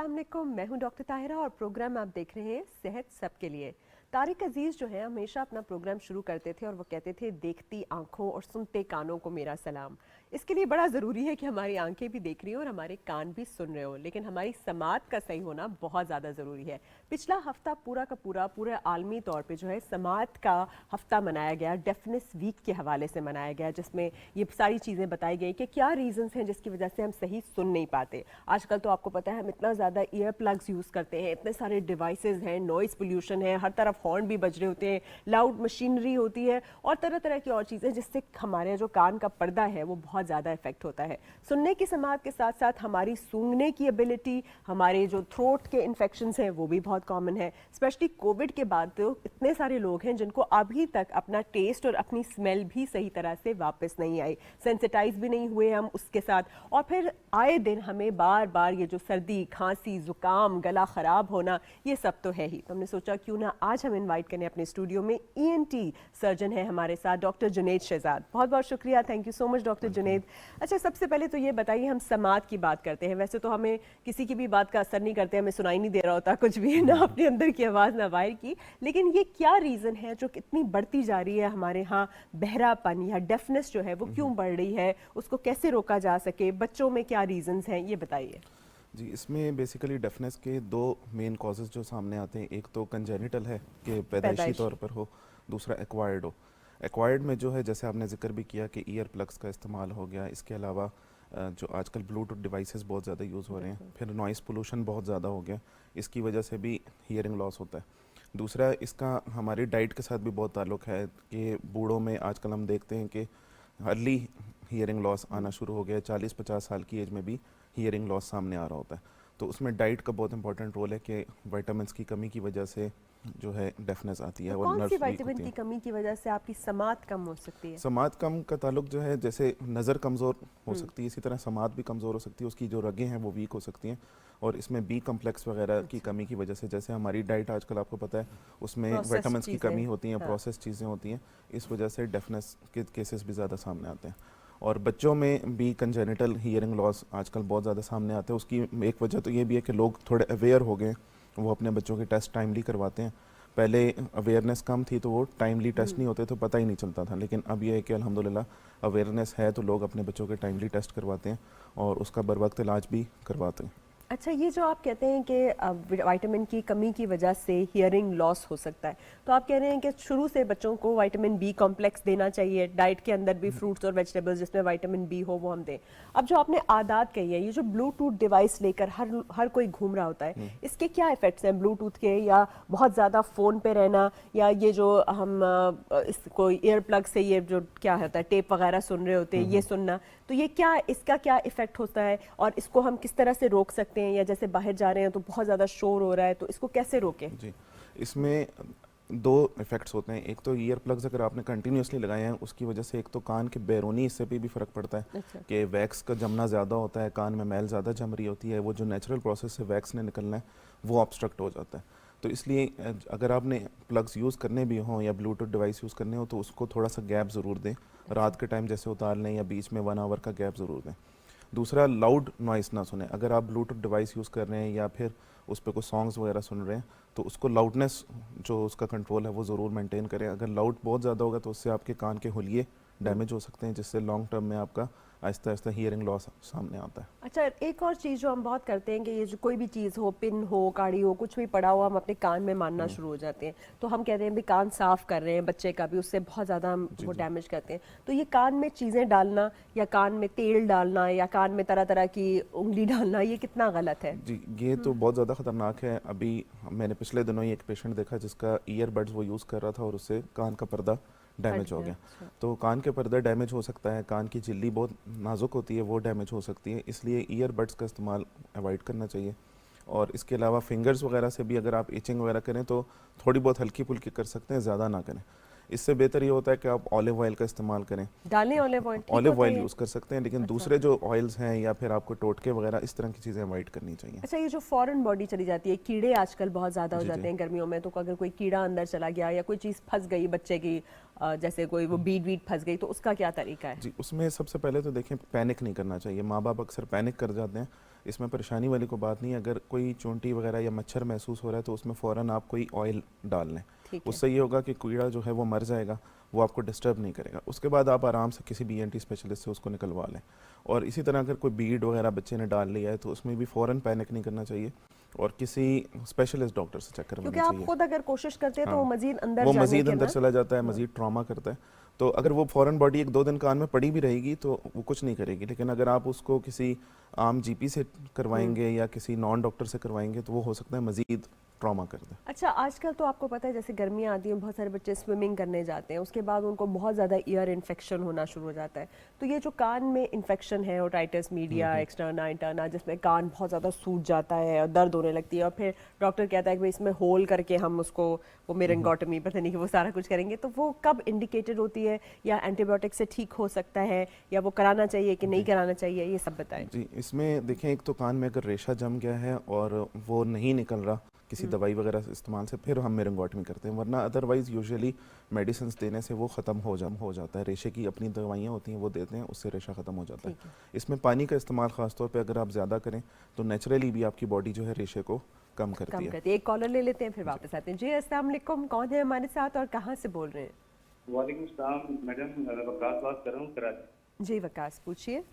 अस्सलाम वालेकुम, मैं हूं डॉक्टर ताहिरा और प्रोग्राम आप देख रहे हैं सेहत सबके लिए। तारिक अजीज़ जो है हमेशा अपना प्रोग्राम शुरू करते थे और वो कहते थे देखती आंखों और सुनते कानों को मेरा सलाम। इसके लिए बड़ा ज़रूरी है कि हमारी आंखें भी देख रही हो और हमारे कान भी सुन रहे हो, लेकिन हमारी समात का सही होना बहुत ज़्यादा ज़रूरी है। पिछला हफ्ता पूरा का पूरे आलमी तौर पर जो है समात का हफ्ता मनाया गया, डेफनेस वीक के हवाले से मनाया गया, जिसमें ये सारी चीज़ें बताई गई कि क्या रीज़न्स हैं जिसकी वजह से हम सही सुन नहीं पाते। आजकल तो आपको पता है हम इतना ज़्यादा ईयर प्लग्स यूज़ करते हैं, इतने सारे डिवाइसेस हैं, नॉइस पोल्यूशन है, हर तरफ हॉर्न भी बज रहे होते हैं, लाउड मशीनरी होती है और तरह तरह की और चीज़ें, जिससे हमारे जो कान का पर्दा है वो बहुत ज़्यादा इफेक्ट होता है। सुनने की समात के साथ साथ हमारी सूंघने की एबिलिटी, हमारे जो थ्रोट के इन्फेक्शंस हैं वो भी बहुत कॉमन है। स्पेशली कोविड के बाद तो इतने सारे लोग हैं जिनको अभी तक अपना टेस्ट और अपनी स्मेल भी सही तरह से वापस नहीं आई, सेंसिटाइज भी नहीं हुए हम उसके साथ, और फिर आए दिन हमें बार बार ये जो सर्दी, खांसी, जुकाम, गला ख़राब होना, ये सब तो है ही। तो हमने सोचा क्यों ना आज हम इनवाइट करें अपने स्टूडियो में ईएनटी सर्जन है हमारे साथ डॉक्टर जुनैद शहजाद। बहुत बहुत शुक्रिया, thank you so much doctor Junaid. अच्छा, सबसे पहले तो ये बताइए, हम समात की बात करते हैं, वैसे तो हमें किसी की भी बात का असर नहीं करते, हमें सुनाई नहीं दे रहा होता कुछ भी, ना अपने अंदर की आवाज़ ना बाहर की, लेकिन ये क्या रीज़न है जो इतनी बढ़ती जा रही है हमारे यहाँ, बहरापन या डेफनेस जो है वो क्यों बढ़ रही है, उसको कैसे रोका जा सके, बच्चों में क्या रीज़न्स हैं, ये बताइए। जी, इसमें बेसिकली डेफनेस के दो मेन कॉजेज़ जो सामने आते हैं, एक तो कंजेनिटल है कि पैदाइशी तौर पर हो, दूसरा एक्वायर्ड हो। एक्वायर्ड में जो है, जैसे आपने जिक्र भी किया कि ईयर प्लग्स का इस्तेमाल हो गया, इसके अलावा जो आजकल ब्लूटूथ डिवाइसेस बहुत ज़्यादा यूज़ हो रहे हैं, फिर नॉइस पोल्यूशन बहुत ज़्यादा हो गया, इसकी वजह से भी हियरिंग लॉस होता है। दूसरा, इसका हमारी डाइट के साथ भी बहुत ताल्लुक़ है कि बूढ़ों में आजकल हम देखते हैं कि अर्ली हियरिंग लॉस आना शुरू हो गया है, 40-50 साल की एज में भी हियरिंग लॉस सामने आ रहा होता है। तो उसमें डाइट का बहुत इंपॉर्टेंट रोल है कि विटामिन्स की कमी की वजह से जो है डेफनेस आती है तो और कौन सी नर्व्स वीक विटामिन होती की हैं। कमी की वजह से आपकी समात कम हो सकती है? समात कम का ताल्लुक जो है, जैसे नज़र कमज़ोर हो सकती है, इसी तरह समात भी कमज़ोर हो सकती है, उसकी जो रगें हैं वो वीक हो सकती हैं, और इसमें बी कम्प्लेक्स वगैरह की अच्छा, कमी की वजह से, जैसे हमारी डाइट आजकल आपको पता है उसमें प्रोसेस्ड विटामिन्स की चीज़ें। कमी होती है, हाँ। प्रोसेस चीज़ें होती हैं, इस वजह से डेफनेस के केसेस भी ज़्यादा सामने आते हैं। और बच्चों में भी कंजेनिटल हियरिंग लॉस आजकल बहुत ज़्यादा सामने आते हैं। उसकी एक वजह तो ये भी है कि लोग थोड़े अवेयर हो गए, वो अपने बच्चों के टेस्ट टाइमली करवाते हैं। पहले अवेयरनेस कम थी तो वो टाइमली टेस्ट नहीं होते तो पता ही नहीं चलता था, लेकिन अब ये है कि अल्हम्दुलिल्लाह अवेयरनेस है तो लोग अपने बच्चों के टाइमली टेस्ट करवाते हैं और उसका बर वक्त इलाज भी करवाते हैं। अच्छा, ये जो आप कहते हैं कि विटामिन की कमी की वजह से हियरिंग लॉस हो सकता है, तो आप कह रहे हैं कि शुरू से बच्चों को विटामिन बी कॉम्प्लेक्स देना चाहिए, डाइट के अंदर भी फ्रूट्स और वेजिटेबल्स जिसमें विटामिन बी हो वो हम दें। अब जो आपने आदात कही है, ये जो ब्लूटूथ डिवाइस लेकर हर कोई घूम रहा होता है, इसके क्या इफेक्ट्स हैं ब्लूटूथ के, या बहुत ज़्यादा फ़ोन पे रहना, या ये जो हम इसको ईयर प्लग से ये जो क्या होता है टेप वगैरह सुन रहे होते हैं, ये सुनना, तो ये क्या, इसका क्या इफेक्ट होता है और इसको हम किस तरह से रोक सकते हैं, या जैसे बाहर जा रहे हैं तो बहुत ज़्यादा शोर हो रहा है तो इसको कैसे रोकें? जी, इसमें दो इफ़ेक्ट्स होते हैं। एक तो ईयर प्लग्स अगर आपने कंटिन्यूसली लगाए हैं उसकी वजह से एक तो कान के बैरूनी हिस्से पे भी फ़र्क पड़ता है अच्छा। कि वैक्स का जमना ज़्यादा होता है, कान में मैल ज़्यादा जम रही होती है, वो जो नेचुरल प्रोसेस से वैक्स ने निकलना है वो ऑब्स्ट्रक्ट हो जाता है। तो इसलिए अगर आपने प्लग्स यूज़ करने भी हों या ब्लूटूथ डिवाइस यूज़ करने हो तो उसको थोड़ा सा गैप ज़रूर दें, रात के टाइम जैसे उतार लें या बीच में 1 आवर का गैप ज़रूर दें। दूसरा, लाउड नॉइस ना सुने। अगर आप ब्लूटूथ डिवाइस यूज़ कर रहे हैं या फिर उस पर कोई सॉन्ग्स वगैरह सुन रहे हैं तो उसको लाउडनेस जो उसका कंट्रोल है वो ज़रूर मेंटेन करें। अगर लाउड बहुत ज़्यादा होगा तो उससे आपके कान के हुलिये डैमेज हो सकते हैं, जिससे लॉन्ग टर्म में आपका आहिस्ता आहिस्ता हियरिंग लॉस सामने आता है। अच्छा, एक और चीज़ जो हम बहुत करते हैं कि ये जो कोई भी चीज़ हो, पिन हो, काड़ी हो, कुछ भी पड़ा हो, हम अपने कान में मानना शुरू हो जाते हैं। तो हम कहते हैं भी कान साफ कर रहे हैं बच्चे का भी, उससे बहुत ज़्यादा हम जी वो जी डैमेज करते हैं। तो ये कान में चीज़ें डालना या कान में तेल डालना या कान में तरह तरह की उंगली डालना, ये कितना गलत है? जी, ये तो बहुत ज़्यादा ख़तरनाक है। अभी मैंने पिछले दिनों ही एक पेशेंट देखा जिसका ईयरबड्स वो यूज़ कर रहा था और उससे कान का पर्दा फट डैमेज हो गया। गया। अच्छा। तो कान के पर्दा डैमेज हो सकता है, कान की झिल्ली बहुत नाजुक होती है वो डैमेज हो सकती है, इसलिए ईयरबड्स का इस्तेमाल अवॉइड करना चाहिए। और इसके अलावा फिंगर्स वगैरह से भी अगर आप इचिंग वगैरह करें तो थोड़ी बहुत हल्की फुल्की कर सकते हैं, ज़्यादा ना करें। इससे बेहतर ये होता है कि आप ऑलिव ऑयल का इस्तेमाल करें। डालें ऑलिव ऑयल, ठीक ऑलिव होता है ऑयल ये? यूज़ कर सकते हैं, लेकिन अच्छा। दूसरे जो ऑयल्स हैं या फिर आपको टोटके वगैरह इस तरह की चीज़ें अवॉइड करनी चाहिए। अच्छा, ये जो फॉरेन बॉडी चली जाती है, कीड़े आजकल बहुत ज़्यादा हो जी जी जाते हैं गर्मियों में, तो अगर कोई कीड़ा अंदर चला गया या कोई चीज़ फंस गई बच्चे की, जैसे कोई वो बीड वीड फंस गई, तो उसका क्या तरीका है? जी, उसमें सबसे पहले तो देखें, पैनिक नहीं करना चाहिए। माँ बाप अक्सर पैनिक कर जाते हैं, इसमें परेशानी वाली कोई बात नहीं है। अगर कोई चूंटी वगैरह या मच्छर महसूस हो रहा है तो उसमें फ़ौरन आप कोई ऑयल डाल लें। ठीक है। उससे ये होगा कि कीड़ा जो है वो मर जाएगा, वो आपको डिस्टर्ब नहीं करेगा। उसके बाद आप आराम से किसी भी ENT स्पेशलिस्ट से उसको निकलवा लें। और इसी तरह अगर कोई बीड वगैरह बच्चे ने डाल लिया है तो उसमें भी फ़ौरन पैनिक नहीं करना चाहिए और किसी स्पेशलिस्ट डॉक्टर से चेक क्योंकि करवाना आप चाहिए। खुद अगर कोशिश करते हैं तो वो हाँ, मज़ीद अंदर वो जाने मज़ीद के अंदर ना। चला जाता है, हाँ। मज़ीद ट्रॉमा करता है। तो अगर वो फ़ौरन बॉडी 1-2 दिन कान में पड़ी भी रहेगी तो वो कुछ नहीं करेगी, लेकिन अगर आप उसको किसी आम GP से करवाएंगे या किसी नॉन डॉक्टर से करवाएंगे तो वो हो सकता है मज़ीद ट्रॉमा कर दे। अच्छा, आजकल तो आपको पता है जैसे गर्मियाँ आती हैं, बहुत सारे बच्चे स्विमिंग करने जाते हैं, उसके बाद उनको बहुत ज़्यादा ईयर इन्फेक्शन होना शुरू हो जाता है। तो ये जो कान में इन्फेक्शन है, ओटाइटिस मीडिया, एक्सटर्ना इंटरना, जिसमें कान बहुत ज़्यादा सूज जाता है और दर्द होने लगती है, और फिर डॉक्टर कहता है कि भाई इसमें होल करके हम उसको, वो मेरिंगोटमी पता नहीं कि वो सारा कुछ करेंगे, तो वो कब इंडिकेटेड होती है, या एंटीबायोटिक से ठीक हो सकता है, या वो कराना चाहिए कि नहीं जी कराना चाहिए, ये सब बताएं। जी, इसमें देखें, एक तो कान में अगर रेशा जम गया है और वो नहीं निकल रहा किसी दवाई वगैरह से इस्तेमाल से, फिर हम मेरिंगोटमी करते हैं, वरना अदरवाइज़ यूजुअली मेडिसिन देने से वो ख़त्म हो जाता है। रेशे की अपनी दवाइयाँ होती हैं, वो देते हैं, उससे रेशा ख़त्म हो जाता है। ठीक है। इसमें पानी का इस्तेमाल ख़ास तौर पे अगर आप ज़्यादा करें तो नेचुरली भी आपकी बॉडी जो है रेशे को कम करती कम है। करती है। एक कॉलर ले लेते हैं, फिर जी वापस आते हैं। जी, अस्सलाम वालेकुम, कौन है हमारे साथ और कहाँ से बोल रहे हैं? वालेकुम सलाम मैडम, वकास बात कर रहा हूँ कराची। जी वकास, पूछिए।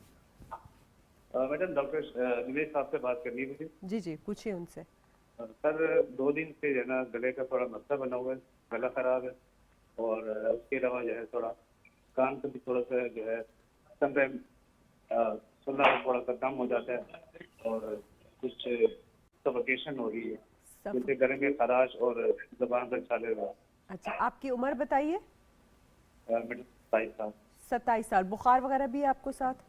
मैडम डॉक्टर निवेश साहब से बात करनी है मुझे। जी जी, पूछिए उनसे। सर 2 दिन से जो है ना गले का थोड़ा मसला बना हुआ है, गला खराब है और उसके अलावा जो है थोड़ा कान का भी थोड़ा सा जो है समटाइम सुनना थोड़ा सा कम हो जाता है और कुछ सफोकेशन हो रही है, सब। जैसे गले में खराश और जबान पर छाले हुआ। अच्छा, आपकी उम्र बताइए। मैडम 27 साल। 27 साल। बुखार वगैरह भी है आपको साथ?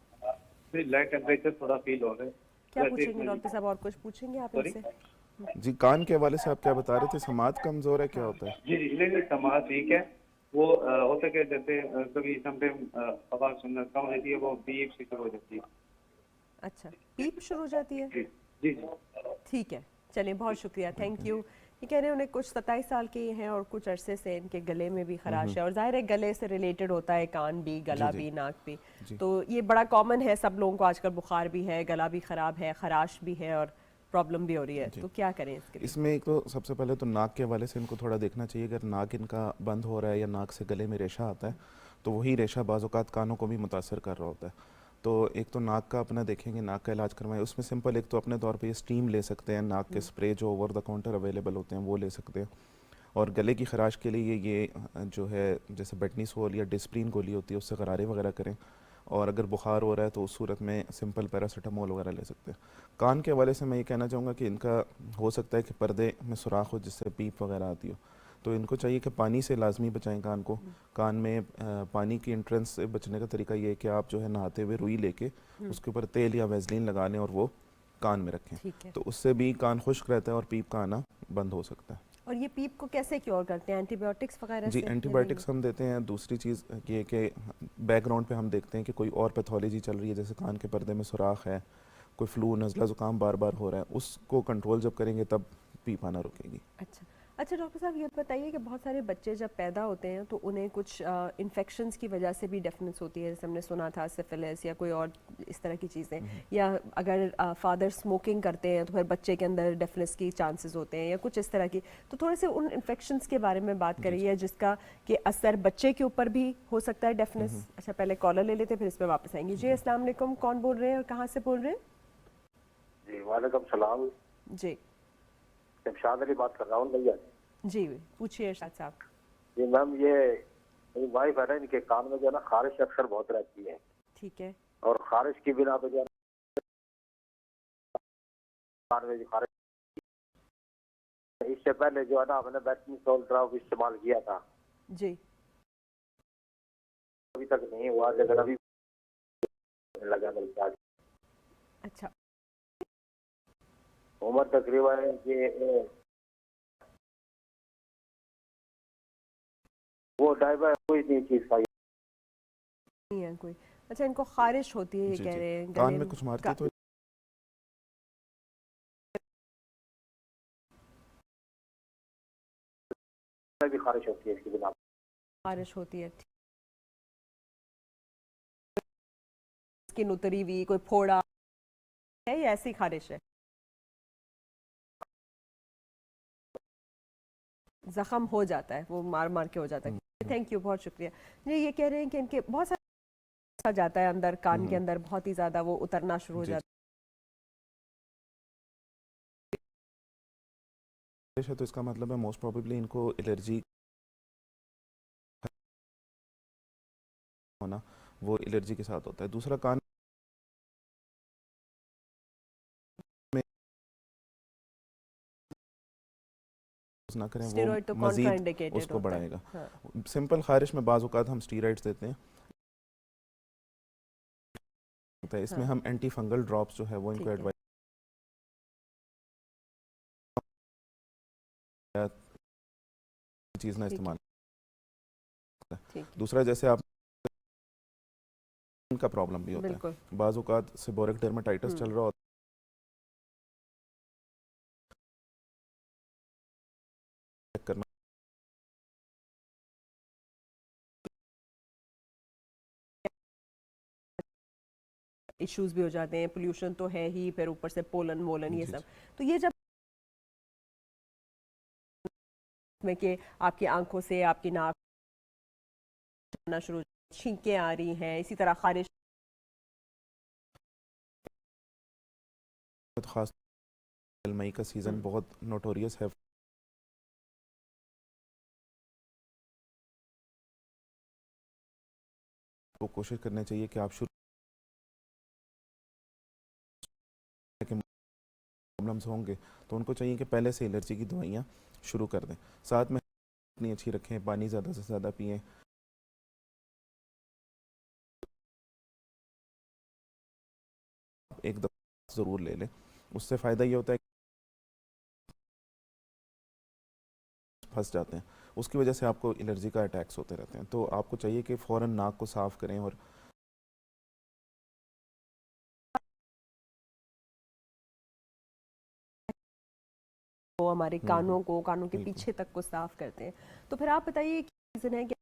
लाइट टेम्परेचर थोड़ा फील हो रहा है। क्या वैसे पूछेंगे डॉक्टर साहब, और कुछ पूछेंगे आप सॉरी। इनसे? जी, कान के हवाले से आप क्या बता रहे थे? समात कमज़ोर है, क्या हाँ। होता है? जी जी, नहीं नहीं समाज ठीक है। वो होता है कि जैसे कभी समटाइम आवाज सुनना कम रहती है, वो बीप से शुरू हो जाती है। अच्छा, पीप शुरू हो जाती है? जी जी जी। ठीक है, चलिए, बहुत शुक्रिया, थैंक यू। ये कह रहे हैं उन्हें कुछ 27 साल के हैं और कुछ अरसे से इनके गले में भी खराश है, और जाहिर है गले से रिलेटेड होता है, कान भी, जी गला जी भी, नाक भी। जी। तो ये बड़ा कॉमन है, सब लोगों को आजकल बुखार भी है, गला भी ख़राब है, खराश भी है और प्रॉब्लम भी हो रही है, जी, तो क्या करें इसके लिए? इसमें एक तो सबसे पहले तो नाक के हवाले से इनको थोड़ा देखना चाहिए। अगर नाक इनका बंद हो रहा है या नाक से गले में रेशा आता है तो वही रेशा बाज़ औक़ात कानों को भी मुतासर कर रहा होता है। तो एक तो नाक का अपना देखेंगे, नाक का इलाज करवाएं। उसमें सिंपल एक तो अपने तौर पे ये स्टीम ले सकते हैं, नाक के स्प्रे जो ओवर द काउंटर अवेलेबल होते हैं वो ले सकते हैं। और गले की खराश के लिए ये जो है जैसे बेटनीसोल या डिस्प्रिन गोली होती है उससे गरारे वगैरह करें। और अगर बुखार हो रहा है तो उस सूरत में सिंपल पैरासीटामोल वगैरह ले सकते हैं। कान के हवाले से मैं ये कहना चाहूँगा कि इनका हो सकता है कि पर्दे में सुराख हो जिससे पीप वगैरह आती हो, तो इनको चाहिए कि पानी से लाजमी बचाएं कान को। कान में पानी की एंट्रेंस से बचने का तरीका ये है कि आप जो है नहाते हुए रुई लेके उसके ऊपर तेल या वेजलीन लगा लें और वो कान में रखें, ठीक है। तो उससे भी कान खुश्क रहता है और पीप का आना बंद हो सकता है। और ये पीप को कैसे क्योर करते हैं, एंटीबायोटिक्स वगैरह जी, से या नहीं? एंटीबायोटिक्स हम देते हैं। दूसरी चीज़ ये कि बैकग्राउंड पे हम देखते हैं कि कोई और पैथोलॉजी चल रही है, जैसे कान के पर्दे में सुराख है, कोई फ्लू, नज़ला ज़ुकाम बार बार हो रहा है, उसको कंट्रोल जब करेंगे तब पीप आना रुकेगी। अच्छा। अच्छा डॉक्टर साहब, ये बताइए कि बहुत सारे बच्चे जब पैदा होते हैं तो उन्हें कुछ इन्फेक्शंस की वजह से भी डेफनेस होती है, जैसे हमने सुना था सिफिलिस या कोई और इस तरह की चीज़ें, या अगर फादर स्मोकिंग करते हैं तो फिर बच्चे के अंदर डेफनेस की चांसेस होते हैं, या कुछ इस तरह की। तो थोड़े से उन इन्फेक्शंस के बारे में बात करिए जिसका कि असर बच्चे के ऊपर भी हो सकता है, डेफनेस। अच्छा, पहले कॉलर ले लेते हैं, फिर इस पर वापस आएंगे। जी अस्सलाम वालेकुम, कौन बोल रहे हैं और कहाँ से बोल रहे हैं? जी वालेकुम सलाम, जी शमशाद अली बात कर रहा हूँ भैया। जी, पूछिए इरशाद साहब। जी मैम, ये मेरी वाइफ है ना, इनके कान में जो है ना खारिश अक्सर बहुत रहती है, ठीक है। और खारिश की बिना पे जो है कान में जो खारिश, इससे पहले जो है ना हमने बेटनीसोल ड्रॉप इस्तेमाल किया था, जी। अभी तक नहीं हुआ, लेकिन अभी लगा बल्कि आज अच्छा। उम्र तकरीबन ये वो डायबा कोई नहीं चीज खाई। नहीं है कोई। अच्छा, इनको खारिश होती है ये जी कह जी रहे हैं कान गले में कुछ मारती का, तो भी खारिश होती है इसकी बिना पर। खारिश होती है। स्किन उतरी हुई, कोई फोड़ा है या ऐसी खारिश है? जख्म हो जाता है, वो मार मार के हो जाता है। थैंक यू, बहुत शुक्रिया जी। ये कह रहे हैं कि इनके बहुत सारा जाता है अंदर, कान के अंदर बहुत ही ज्यादा वो उतरना शुरू हो जी जाता है तो इसका मतलब है मोस्ट प्रोबेबली इनको एलर्जी होना, वो एलर्जी के साथ होता है। दूसरा कान में ना करें, है। वो स्टेरॉइड तो मजीद कॉन्ट्राइंडिकेटेड उसको होता है। बढ़ाएगा। हाँ, सिंपल खारिश में बाज़ औक़ात हम स्टीरॉइड्स देते हैं, होता है इसमें हाँ, हम एंटी फंगल ड्रॉप्स जो है वो इनको ठीक है, एडवाइस चीज़ ना ठीक है, इस्तेमाल। ठीक है, दूसरा जैसे आप का प्रॉब्लम भी होता बिल्कुल। है, बाज़ औक़ात सेबोरिक डर्मेटाइटिस चल रहा होता है, चेक करना इश्यूज भी हो जाते हैं, पोल्यूशन तो है ही, फिर ऊपर से पोलन वोलन ये जी सब। जी तो ये जब में कि आपकी आंखों से आपकी नाक आना शुरू, छींकें आ रही हैं, इसी तरह खारिश, तो ख़ास मई का सीज़न बहुत नोटोरियस है, तो कोशिश करनी चाहिए कि आप शुरू के प्रॉब्लम्स होंगे तो उनको चाहिए कि पहले से एलर्जी की दवाइयाँ शुरू कर दें। साथ में इतनी अच्छी रखें, पानी ज़्यादा से ज़्यादा पिएं, एक दफ़ा ज़रूर ले लें। उससे फ़ायदा ये होता है कि फंस जाते हैं, उसकी वजह से आपको एलर्जी का अटैक्स होते रहते हैं। तो आपको चाहिए कि फ़ौरन नाक को साफ़ करें और वो हमारे कानों के बिल्कुल। पीछे तक को साफ करते हैं। तो फिर आप बताइए क्या रीजन है कि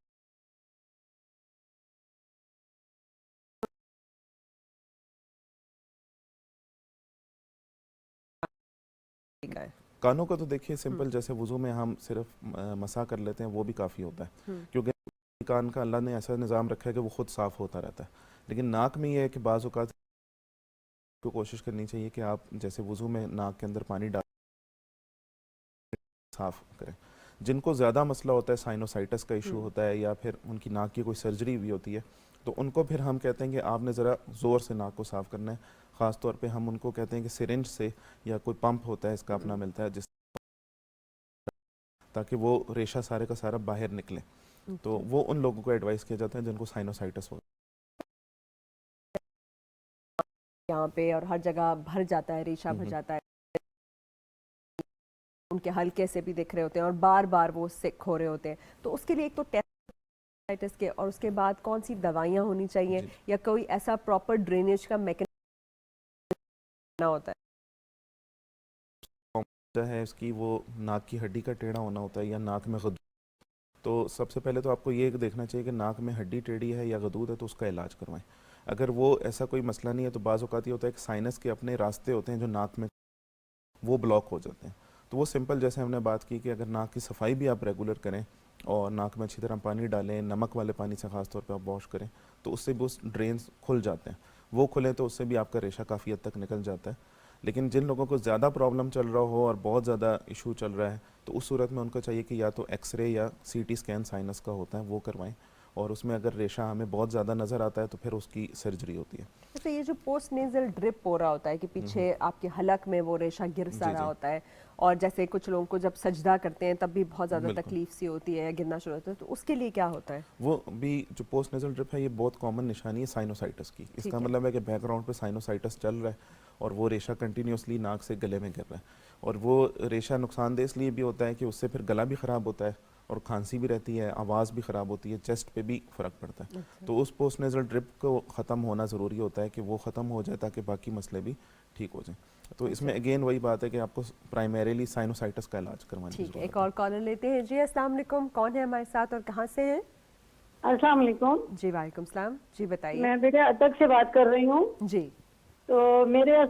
का है? कानों का तो देखिए सिंपल, जैसे वुज़ू में हम सिर्फ मसा कर लेते हैं वो भी काफ़ी होता है, क्योंकि कान का अल्लाह ने ऐसा निज़ाम रखा है कि वो खुद साफ़ होता रहता है। लेकिन नाक में ये है कि बाज़ औक़ात को कोशिश करनी चाहिए कि आप जैसे वुज़ू में नाक के अंदर पानी डाल साफ़ करें। जिनको ज़्यादा मसला होता है, साइनोसाइटिस का इशू होता है या फिर उनकी नाक की कोई सर्जरी भी होती है, तो उनको फिर हम कहते हैं कि आपने ज़रा ज़ोर से नाक को साफ़ करना है। ख़ास तौर पे हम उनको कहते हैं कि सिरिंज से, या कोई पंप होता है इसका अपना मिलता है जिस, ताकि वो रेशा सारे का सारा बाहर निकले। तो वो उन लोगों को एडवाइस किया जाता है जिनको साइनोसाइटिस हो। यहाँ पे और हर जगह भर जाता है, रेशा भर हम्म। जाता है, उनके हल्के से भी दिख रहे होते हैं और बार बार वो सिक हो रहे होते हैं। तो उसके लिए एक तो टेस्टाइटिस के, और उसके बाद कौन सी दवाइयाँ होनी चाहिए, जी या कोई ऐसा प्रॉपर ड्रेनेज का मैकेनिज्म होता है? वजह है इसकी, वो नाक की हड्डी का टेढ़ा होना होता है या नाक में गदूद। तो सबसे पहले तो आपको ये देखना चाहिए कि नाक में हड्डी टेढ़ी है या गदूद है, तो उसका इलाज करवाएं। अगर वो ऐसा कोई मसला नहीं है तो बाज़ औक़ात ये होता है कि साइनस के अपने रास्ते होते हैं जो नाक में, वो ब्लॉक हो जाते हैं। तो वो सिंपल, जैसे हमने बात की कि अगर नाक की सफाई भी आप रेगुलर करें और नाक में अच्छी तरह पानी डालें, नमक वाले पानी से ख़ास तौर पे आप वॉश करें, तो उससे भी उस ड्रेन्स खुल जाते हैं। वो खुलें तो उससे भी आपका रेशा काफ़ी हद तक निकल जाता है। लेकिन जिन लोगों को ज़्यादा प्रॉब्लम चल रहा हो और बहुत ज़्यादा इशू चल रहा है, तो उस सूरत में उनको चाहिए कि या तो एक्सरे या सीटी स्कैन साइनस का होता है वो करवाएं, और उसमें अगर रेशा हमें बहुत ज़्यादा नज़र आता है तो फिर उसकी सर्जरी होती है। जैसे ये जो पोस्ट नेजल ड्रिप हो रहा होता है कि पीछे आपके हलक में वो रेशा गिर सा जी रहा जी होता है, और जैसे कुछ लोगों को जब सजदा करते हैं तब भी बहुत ज़्यादा बिल्कुल। तकलीफ सी होती है या गिरना शुरू होता है, तो उसके लिए क्या होता है? वो भी जो पोस्ट नेजल ड्रिप है, ये बहुत कॉमन निशानी है साइनोसाइटिस की। इसका ठीक है। मतलब है कि बैकग्राउंड पे साइनोसाइटिस चल रहा है और वो रेशा कंटिन्यूसली नाक से गले में गिर रहा है, और वो रेशा नुकसानदेह इसलिए भी होता है कि उससे फिर गला भी ख़राब होता है और खांसी भी रहती है, आवाज़ भी ख़राब होती है, चेस्ट पे भी फ़र्क पड़ता है। तो उस पोस्ट नेज़ल ड्रिप को ख़त्म होना ज़रूरी होता है कि वो ख़त्म हो जाए ताकि बाकी मसले भी ठीक हो जाएं। तो इसमें अगेन वही बात है कि आपको प्राइमरीली साइनोसाइटिस का इलाज करवाने की ठीक है, ज़रूरत एक और कॉलर लेते हैं जी। अस्सलाम वालेकुम, कौन है हमारे साथ और कहाँ से हैं? अस्सलाम वालेकुम। जी वालेकुम सलाम, जी बताइए। मैं बेटे अटक से बात कर रही हूँ। जी तो मेरे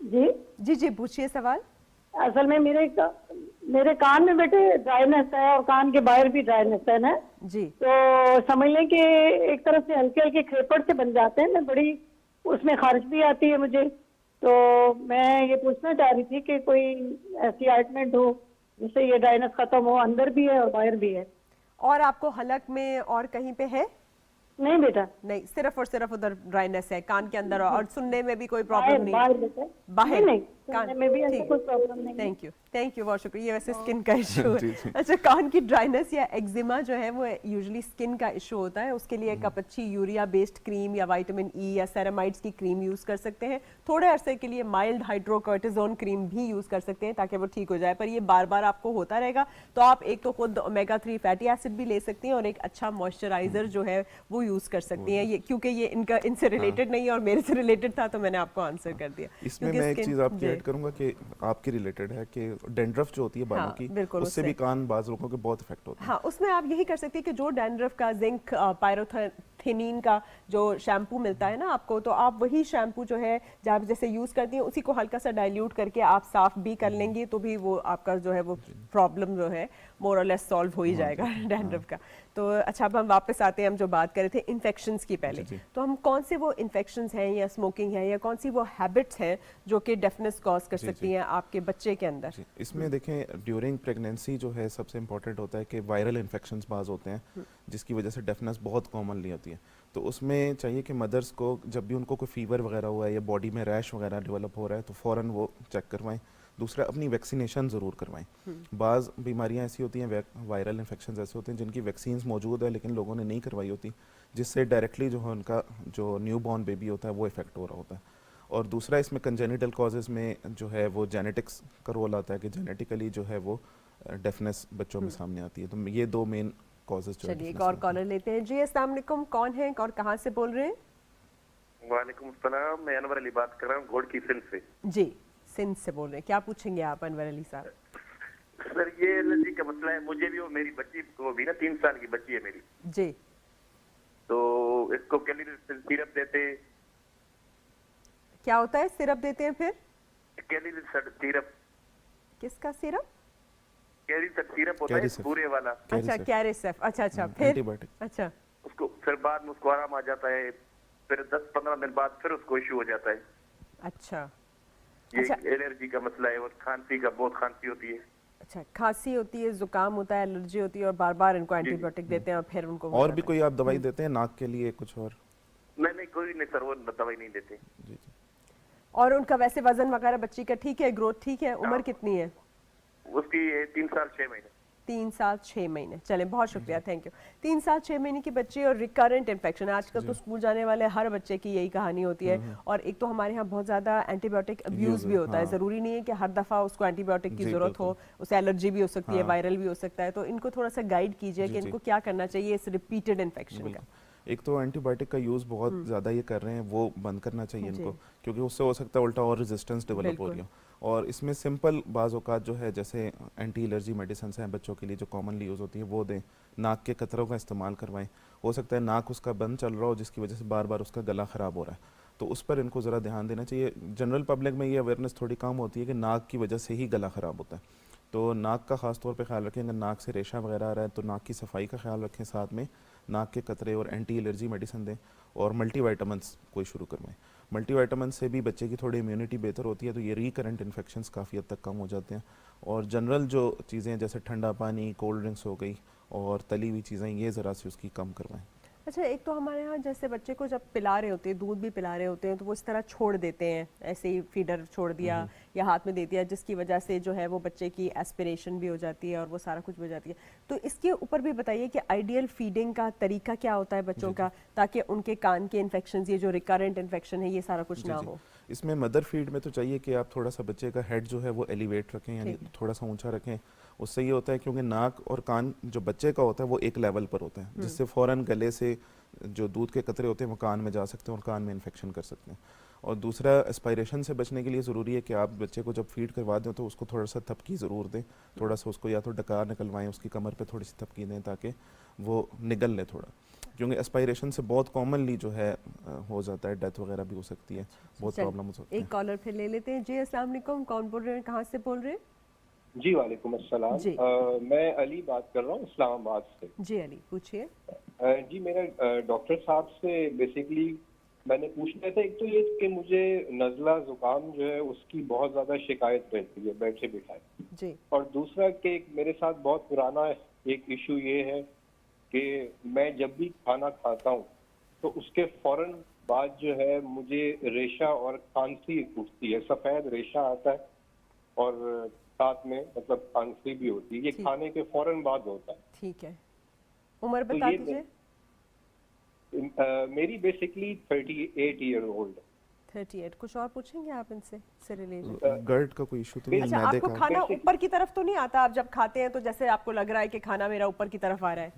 जी जी जी पूछिए सवाल। असल में मेरे कान में बेटे ड्राइनेस है और कान के बाहर भी ड्राइनेस है ना। जी तो समझ लें कि एक तरफ से हल्के हल्के खेपड़ से बन जाते हैं ना, बड़ी उसमें खारिश भी आती है मुझे। तो मैं ये पूछना चाह रही थी कि कोई ऐसी ऑइंटमेंट हो जिससे ये ड्राइनेस खत्म हो, अंदर भी है और बाहर भी है। और आपको हलक में और कहीं पे है? नहीं बेटा, नहीं, सिर्फ और सिर्फ उधर ड्राइनेस है कान के अंदर, और सुनने में भी कोई बाहर प्रॉब्लम नहीं? बाहर बेटा। बाहर नहीं कान, सुनने में भी ऐसा ठीक। कोई प्रॉब्लम नहीं है। थैंक यू बहुत शुक्रिया। ये वैसे स्किन का इशू जी, है। जी। अच्छा, कान की ड्राइनेस या एक्जिमा जो है वो यूजुअली स्किन का इशू होता है। उसके लिए एक आप अच्छी यूरिया बेस्ड क्रीम या विटामिन ई या सेरामाइड्स की क्रीम यूज कर सकते हैं। थोड़े अरसे के लिए माइल्ड हाइड्रोकोर्टिजोन क्रीम भी यूज कर सकते हैं ताकि वो ठीक हो जाए। पर ये बार बार आपको होता रहेगा तो आप एक तो खुद ओमेगा 3 फैटी एसिड भी ले सकती हैं और एक अच्छा मॉइस्चराइजर जो है वो यूज कर सकती हैं। ये क्योंकि ये इनसे रिलेटेड नहीं है और मेरे से रिलेटेड था तो मैंने आपको आंसर कर दिया। इसमें क्योंकि मैं एक skin- चीज़ आपकी जी। ऐड करूंगा कि आपके रिलेटेड है कि डेंड्रफ जो होती है बालों हाँ, की, बिल्कुल उससे भी कान बाज लोगों के बहुत इफेक्ट होता है। हाँ, उसमें आप यही कर सकती है कि जो डैंड्रफ का जिंक पायरोथिनिन का जो शैम्पू मिलता है ना आपको, तो आप वही शैम्पू जो है जब जैसे यूज करती हैं उसी को हल्का सा डाइल्यूट करके आप साफ भी कर लेंगी तो भी वो आपका जो है वो प्रॉब्लम जो है मोर और लेस सॉल्व हो ही जाएगा डैंड्रफ का। तो अच्छा, अब हम वापस आते हैं, हम जो बात कर रहे थे इन्फेक्शंस की पहले, जी, जी। तो हम कौन से वो इन्फेक्शंस हैं या स्मोकिंग है या कौन सी वो हैबिट्स हैं जो कि डेफनेस कॉज कर जी, सकती जी। हैं आपके बच्चे के अंदर? जी, इसमें देखें ड्यूरिंग प्रेगनेंसी जो है सबसे इम्पोर्टेंट होता है कि वायरल इन्फेक्शंस बाज होते हैं जिसकी वजह से डेफनेस बहुत कॉमनली होती है। तो उसमें चाहिए कि मदर्स को जब भी उनको कोई फीवर वगैरह हुआ है या बॉडी में रैश वगैरह डेवलप हो रहा है तो फ़ौरन वो चेक करवाएं। दूसरा, अपनी वैक्सीनेशन ज़रूर करवाएं। बाज़ बीमारियां ऐसी होती हैं, वायरल इन्फेक्शंस ऐसे होते हैं जिनकी वैक्सीन्स मौजूद है लेकिन लोगों ने नहीं करवाई होती, जिससे डायरेक्टली जो है उनका जो न्यू बॉर्न बेबी होता है वो इफेक्ट हो रहा होता है। और दूसरा, इसमें कंजेनिटल कॉजेज़ में जो है वो जेनेटिक्स का रोल आता है कि जेनेटिकली जो है वो डेफनेस बच्चों में सामने आती है। तो ये दो मेन कॉजेज़ जो है चलिए एक deafness और के। कॉलर लेते हैं जी। अस्सलाम वालेकुम, कौन है और कहाँ से बोल रहे हैं? वालेकुम सलाम, मैं अनवर अली बात कर रहा हूँ घोड़ की सिंध से। जी, सिंध से बोल रहे हैं। क्या पूछेंगे आप अनवर अली साहब? सर ये एलर्जी का मसला है, मुझे भी और मेरी बच्ची को भी ना, 3 साल की बच्ची है मेरी, जी, तो इसको कैलोरी सिरप देते। क्या होता है? सिरप देते हैं फिर? कैलोरी सिरप, किसका सिरप? कैलोरी सिरप होता है कैरिसेफ। पूरे वाला, अच्छा, Caricef। कैरिसेफ। अच्छा अच्छा, फिर? एंटीबायोटिक। अच्छा उसको फिर बाद में उसको आराम आ जाता है, फिर 10-15 दिन बाद फिर उसको इशू हो जाता है। अच्छा ये अच्छा। एलर्जी का मसला है और खांसी का, बहुत खांसी होती है। अच्छा, खांसी होती है, जुकाम होता है, एलर्जी होती है और बार बार इनको एंटीबायोटिक देते हैं और फिर उनको और भी कोई आप दवाई देते हैं नाक के लिए कुछ और? नहीं कोई नहीं सर, वो दवाई नहीं देते। जी जी। और उनका वैसे वजन वगैरह बच्ची का ठीक है, ग्रोथ ठीक है? उम्र कितनी है? उसकी 3 साल 6 महीने। 3 साल 6 महीने। चलें, बहुत शुक्रिया, थैंक यू। 3 साल 6 महीने की बच्ची और रिकरेंट इन्फेक्शन, आजकल तो स्कूल जाने वाले हर बच्चे की यही कहानी होती है। और एक तो हमारे यहाँ बहुत ज़्यादा एंटीबायोटिक अब्यूज़ भी होता है। हाँ। ज़रूरी नहीं है कि हर दफ़ा उसको एंटीबायोटिक की जी, ज़रूरत हो, उसे एलर्जी भी हो सकती है, हाँ। वायरल भी हो सकता है। तो इनको थोड़ा सा गाइड कीजिए जी, कि जी। इनको क्या करना चाहिए इस रिपीटेड इन्फेक्शन का। बिल्कुल। एक तो एंटीबायोटिक का यूज़ बहुत ज़्यादा ये कर रहे हैं, वो बंद करना चाहिए जी। इनको, क्योंकि उससे हो सकता है उल्टा और रेजिस्टेंस डेवलप हो बिल्कुल। रही हो। और इसमें सिंपल बाज़ औक़ात जो है जैसे एंटी एलर्जी मेडिसिन हैं बच्चों के लिए जो कॉमनली यूज़ होती हैं वो दें। नाक के कतरों का इस्तेमाल करवाएं। हो सकता है नाक उसका बंद चल रहा हो जिसकी वजह से बार बार उसका गला ख़राब हो रहा है, तो उस पर इनको ज़रा ध्यान देना चाहिए। जनरल पब्लिक में ये अवेयरनेस थोड़ी कम होती है कि नाक की वजह से ही गला ख़राब होता है, तो नाक का ख़ास तौर पे ख्याल रखें। अगर नाक से रेशा वगैरह आ रहा है तो नाक की सफाई का ख्याल रखें, साथ में नाक के कतरे और एंटी एलर्जी मेडिसिन दें और मल्टीविटामिन्स कोई शुरू करवाएं। मल्टीविटामिन से भी बच्चे की थोड़ी इम्यूनिटी बेहतर होती है, तो ये रिकरेंट इन्फेक्शंस काफ़ी हद तक कम हो जाते हैं। और जनरल जो चीज़ें जैसे ठंडा पानी, कोल्ड ड्रिंक्स हो गई और तली हुई चीज़ें, ये ज़रा सी उसकी कम करवाएं। अच्छा, एक तो हमारे यहाँ जैसे बच्चे को जब पिला रहे होते हैं, दूध भी पिला रहे होते हैं, तो वो इस तरह छोड़ देते हैं, ऐसे ही फीडर छोड़ दिया या हाथ में दे दिया, जिसकी वजह से जो है वो बच्चे की एस्पिरेशन भी हो जाती है और वो सारा कुछ भी हो जाती है। तो इसके ऊपर भी बताइए कि आइडियल फीडिंग का तरीका क्या होता है बच्चों का, ताकि उनके कान के इन्फेक्शन, ये जो रिकरेंट इन्फेक्शन है, ये सारा कुछ ना हो। इसमें मदर फीड में तो चाहिए कि आप थोड़ा सा बच्चे का हेड जो है वो एलिवेट रखें, यानी थोड़ा सा ऊंचा रखें। उससे ये होता है क्योंकि नाक और कान जो बच्चे का होता है वो एक लेवल पर होता है, जिससे फ़ौरन गले से जो दूध के कतरे होते हैं वो कान में जा सकते हैं और कान में इन्फेक्शन कर सकते हैं। और दूसरा, एस्पायरेशन से बचने के लिए ज़रूरी है कि आप बच्चे को जब फीड करवा दें तो उसको थोड़ा सा थपकी ज़रूर दें, थोड़ा सा उसको या तो डकार निकलवाएं, उसकी कमर पे थोड़ी सी थपकी दें ताकि वो निगल ले थोड़ा, क्योंकि एस्पायरेशन से बहुत कॉमनली जो है हो जाता है, डेथ वगैरह भी हो सकती है, बहुत प्रॉब्लम हो सकती है। एक कॉलर फिर ले लेते हैं। जी अस्सलाम वालेकुम, कौन बोल रहे हैं, कहाँ से बोल रहे हैं? जी वालेकुम अस्सलाम। जी। मैं अली बात कर रहा हूँ इस्लामाबाद से। जी अली, पूछिए। जी मेरा डॉक्टर साहब से बेसिकली मैंने पूछना था, एक तो ये कि मुझे नज़ला ज़ुकाम जो है उसकी बहुत ज़्यादा शिकायत रहती है बैठे बिठाए जी। और दूसरा कि मेरे साथ बहुत पुराना एक इशू ये है कि मैं जब भी खाना खाता हूँ तो उसके फौरन बाद जो है मुझे रेशा और खांसी उठती है, सफ़ेद रेशा आता है और साथ में मतलब खांसी भी होती है। ये खाने के फौरन बाद होता है। ठीक है, उम्र तो बता ये दीजिए। मेरी बेसिकली 38 ईयर ओल्ड। 38। कुछ और पूछेंगे आप इनसे से रिलेटेड? गर्ड का कोई इशू तो नहीं, अच्छा, मैदे आपको का? खाना ऊपर की तरफ तो नहीं आता? आप जब खाते हैं तो जैसे आपको लग रहा है कि खाना मेरा ऊपर की तरफ आ रहा है?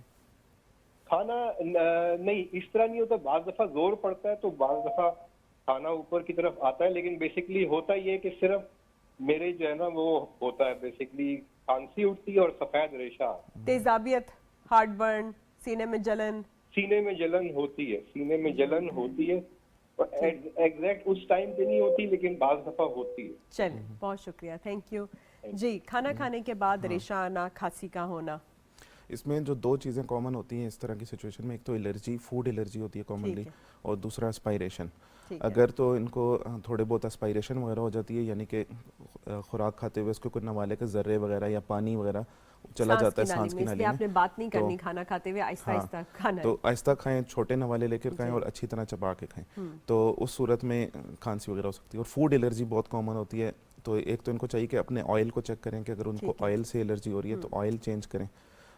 खाना नहीं, इस तरह नहीं होता। बाज दफा जोर पड़ता है तो बाज दफा खाना ऊपर की तरफ आता है, लेकिन बेसिकली होता ये है कि सिर्फ मेरे जो है ना वो होता है बेसिकली खांसी उठती है और सफेद रेशा। तेजाबियत, हार्ट बर्न, सीने में जलन? सीने में जलन होती है, सीने में जलन होती है और एग्जैक्ट उस टाइम पे नहीं होती, लेकिन बाज दफा होती है। चलिए, बहुत शुक्रिया, थैंक यू। जी, खाना खाने के बाद रेशा आना, खांसी का होना? इसमें जो दो चीज़ें कॉमन होती हैं इस तरह की सिचुएशन में, एक तो एलर्जी, फूड एलर्जी होती है कॉमनली, और दूसरा एस्पायरेशन। अगर तो इनको थोड़े बहुत एस्पायरेशन वगैरह हो जाती है, यानी कि खुराक खाते हुए उसको कोई नवाले के जर्रे वगैरह या पानी वगैरह चला जाता है सांस की नाली में, आपने बात नहीं करनी, खाना खाते हुए आहिस्ता आहिस्ता खाना है। तो आहिस्ता खाएं, छोटे नवाले लेकर खाएं और अच्छी तरह चबा के खाएं, तो उस सूरत में खांसी वगैरह हो सकती है। और फूड एलर्जी बहुत कॉमन होती है, तो एक तो इनको चाहिए कि अपने ऑयल को चेक करें कि अगर उनको ऑयल से एलर्जी हो रही है तो ऑयल चेंज करें।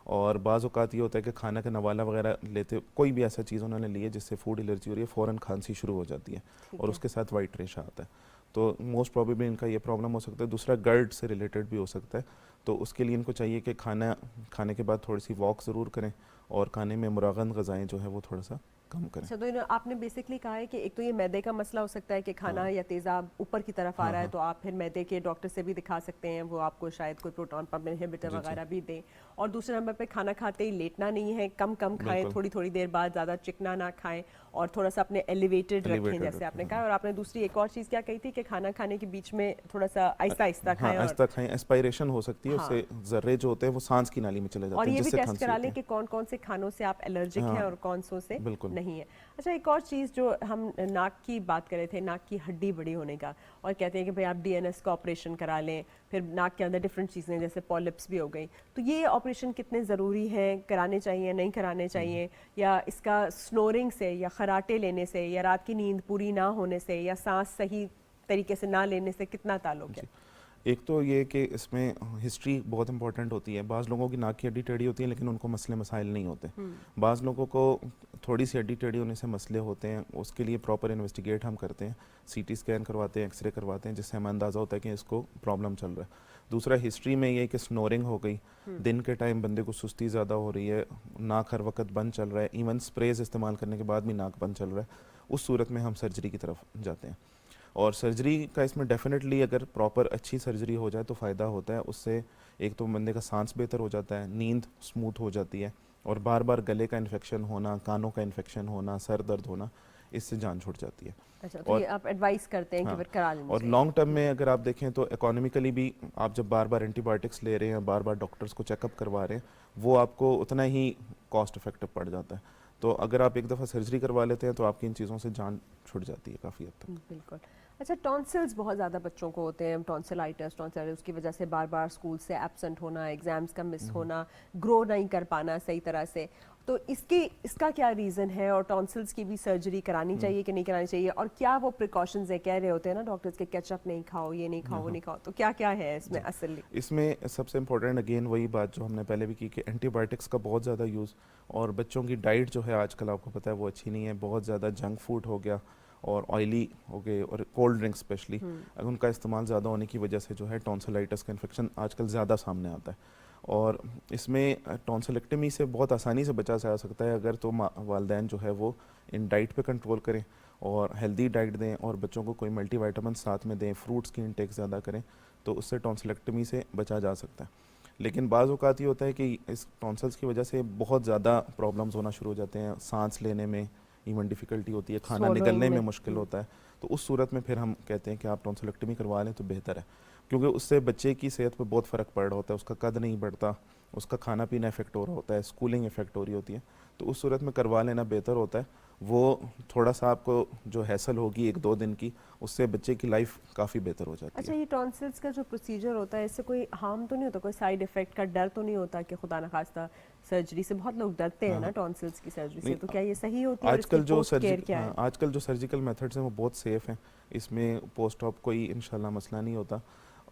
और बाज़ औक़ात ये होता है कि खाना का नवाला वगैरह लेते, कोई भी ऐसा चीज़ उन्होंने ली है जिससे फूड एलर्जी हो रही है, फ़ौरन खांसी शुरू हो जाती है और उसके साथ वाइट रेशा आता है, तो मोस्ट प्रोबेबली इनका ये प्रॉब्लम हो सकता है। दूसरा, गर्ड से रिलेटेड भी हो सकता है, तो उसके लिए इनको चाहिए कि खाने के बाद थोड़ी सी वॉक ज़रूर करें और खाने में मुरागन ग़ज़ाएँ जो है वो थोड़ा सा कम करें। अच्छा, तो आपने बेसिकली कहा है कि एक तो ये मैदे का मसला हो सकता है कि खाना या तेज़ाब ऊपर की तरफ आ रहा है, तो आप फिर मैदे के डॉक्टर से भी दिखा सकते हैं, वो आपको शायद कोई प्रोटॉन पंप इनहिबिटर वगैरह भी दें। और दूसरे नंबर पे खाना खाते ही लेटना नहीं है, कम कम खाएं, थोड़ी थोड़ी देर बाद, ज़्यादा चिकना ना खाएं और थोड़ा सा अपने एलिवेटेड रखें जैसे आपने कहा। और आपने दूसरी एक और चीज़ क्या कही थी कि खाना खाने के बीच में थोड़ा सा आहिस्ता आहिस्ता खाएं। आहिस्ता खाएं, एस्पायरेशन हो सकती है, उससे जर्रे जो होते हैं वो सांस की नाली में चले जाते हैं, और ये भी टेस्ट करा लें कि कौन कौन से खानों से आप एलर्जिक हैं और कौन सो से नहीं है। अच्छा, एक और चीज़ जो हम नाक की बात कर रहे थे, नाक की हड्डी बड़ी होने का, और कहते हैं कि भाई आप डीएनएस का ऑपरेशन करा लें, फिर नाक के अंदर डिफरेंट चीज़ें जैसे पॉलिप्स भी हो गई, तो ये ऑपरेशन कितने ज़रूरी हैं, कराने चाहिए नहीं कराने चाहिए, या इसका स्नोरिंग से या खराटे लेने से या रात की नींद पूरी ना होने से या सांस सही तरीके से ना लेने से कितना ताल्लुक है? एक तो ये कि इसमें हिस्ट्री बहुत इंपॉर्टेंट होती है। बाज़ लोगों की नाक की हड्डी टेढ़ी होती है लेकिन उनको मसले मसाइल नहीं होते, बाज़ लोगों को थोड़ी सी हड्डी टेढ़ी होने से मसले होते हैं, उसके लिए प्रॉपर इन्वेस्टिगेट हम करते हैं, सीटी स्कैन करवाते हैं, एक्सरे करवाते हैं, जिससे हमें अंदाज़ा होता है कि इसको प्रॉब्लम चल रहा है। दूसरा, हिस्ट्री में ये कि स्नोरिंग हो गई, दिन के टाइम बंदे को सुस्ती ज़्यादा हो रही है, नाक हर वक्त बंद चल रहा है, इवन स्प्रेज इस्तेमाल करने के बाद भी नाक बंद चल रहा है, उस सूरत में हम सर्जरी की तरफ जाते हैं। और सर्जरी का इसमें डेफिनेटली अगर प्रॉपर अच्छी सर्जरी हो जाए तो फ़ायदा होता है। उससे एक तो बंदे का सांस बेहतर हो जाता है, नींद स्मूथ हो जाती है, और बार बार गले का इन्फेक्शन होना, कानों का इन्फेक्शन होना, सर दर्द होना, इससे जान छूट जाती है। अच्छा, तो ये आप एडवाइस करते हैं कि फिर करा लें। और लॉन्ग टर्म में अगर आप देखें तो इकोनॉमिकली भी आप जब बार बार एंटीबायोटिक्स ले रहे हैं, बार बार डॉक्टर्स को चेकअप करवा रहे हैं, वो आपको उतना ही कॉस्ट इफेक्टिव पड़ जाता है। तो अगर आप एक दफ़ा सर्जरी करवा लेते हैं तो आपकी इन चीज़ों से जान छूट जाती है काफ़ी हद तक। बिल्कुल। अच्छा, टॉन्सिल्स बहुत ज़्यादा बच्चों को होते हैं, टॉन्सिलाइटिस, उसकी वजह से बार बार स्कूल से एब्सेंट होना, एग्जाम्स का मिस होना, ग्रो नहीं कर पाना सही तरह से, तो इसका क्या रीज़न है, और टॉन्सिल्स की भी सर्जरी करानी चाहिए कि नहीं करानी चाहिए, और क्या वो प्रिकॉशंस है, कह रहे होते हैं ना डॉक्टर्स के केचप नहीं खाओ, ये नहीं खाओ, वो नहीं खाओ, तो क्या क्या है इसमें असली? इसमें सबसे इम्पोर्टेंट अगेन वही बात जो हमने पहले भी की कि एंटीबायोटिक्स का बहुत ज़्यादा यूज़, और बच्चों की डाइट जो है आजकल आपको पता है वो अच्छी नहीं है, बहुत ज़्यादा जंक फूड हो गया और ऑयली हो गए, और कोल्ड ड्रिंक्स स्पेशली अगर उनका इस्तेमाल ज़्यादा होने की वजह से जो है टॉन्सिलाइटिस का इन्फेक्शन आजकल ज़्यादा सामने आता है। और इसमें टॉन्सिलेक्टमी से बहुत आसानी से बचा जा सकता है अगर तो वालिदैन जो है वो इन डाइट पे कंट्रोल करें और हेल्दी डाइट दें, और बच्चों को कोई मल्टीविटामिन साथ में दें, फ्रूट्स की इंटेक ज़्यादा करें, तो उससे टॉन्सिलेक्टमी से बचा जा सकता है। लेकिन बाज़ औक़ात ये होता है कि इस टॉन्सिल्स की वजह से बहुत ज़्यादा प्रॉब्लम्स होना शुरू हो जाते हैं, सांस लेने में इवन डिफ़िकल्टी होती है, खाना Swallowing निगलने में में। मुश्किल होता है। तो उस सूरत में फिर हम कहते हैं कि आप टॉन्सिलेक्टमी करवा लें तो बेहतर है, क्योंकि उससे बच्चे की सेहत पे बहुत फ़र्क पड़ रहा होता है, उसका कद नहीं बढ़ता, उसका खाना पीना इफेक्ट हो रहा होता है, स्कूलिंग इफेक्ट हो रही होती है। तो उस सूरत में करवा लेना बेहतर होता है। वो थोड़ा सा आपको जो हैसल होगी 1-2 दिन की, उससे बच्चे की लाइफ काफ़ी बेहतर हो जाती अच्छा, है। ये टॉन्सिल्स का जो प्रोसीजर होता है, इससे कोई हार्म तो नहीं होता, कोई साइड इफेक्ट का डर तो नहीं होता कि खुदा न खास्ता सर्जरी से बहुत लोग डरते हैं ना टॉन्सिल्स की सर्जरी से, नहीं, तो क्या ये सही होती है, और आजकल इसकी जो पोस्ट केयर क्या है? आजकल जो सर्जिकल मेथड्स हैं वो बहुत सेफ़ हैं, इसमें पोस्ट ऑप कोई इंशाल्लाह मसला नहीं होता।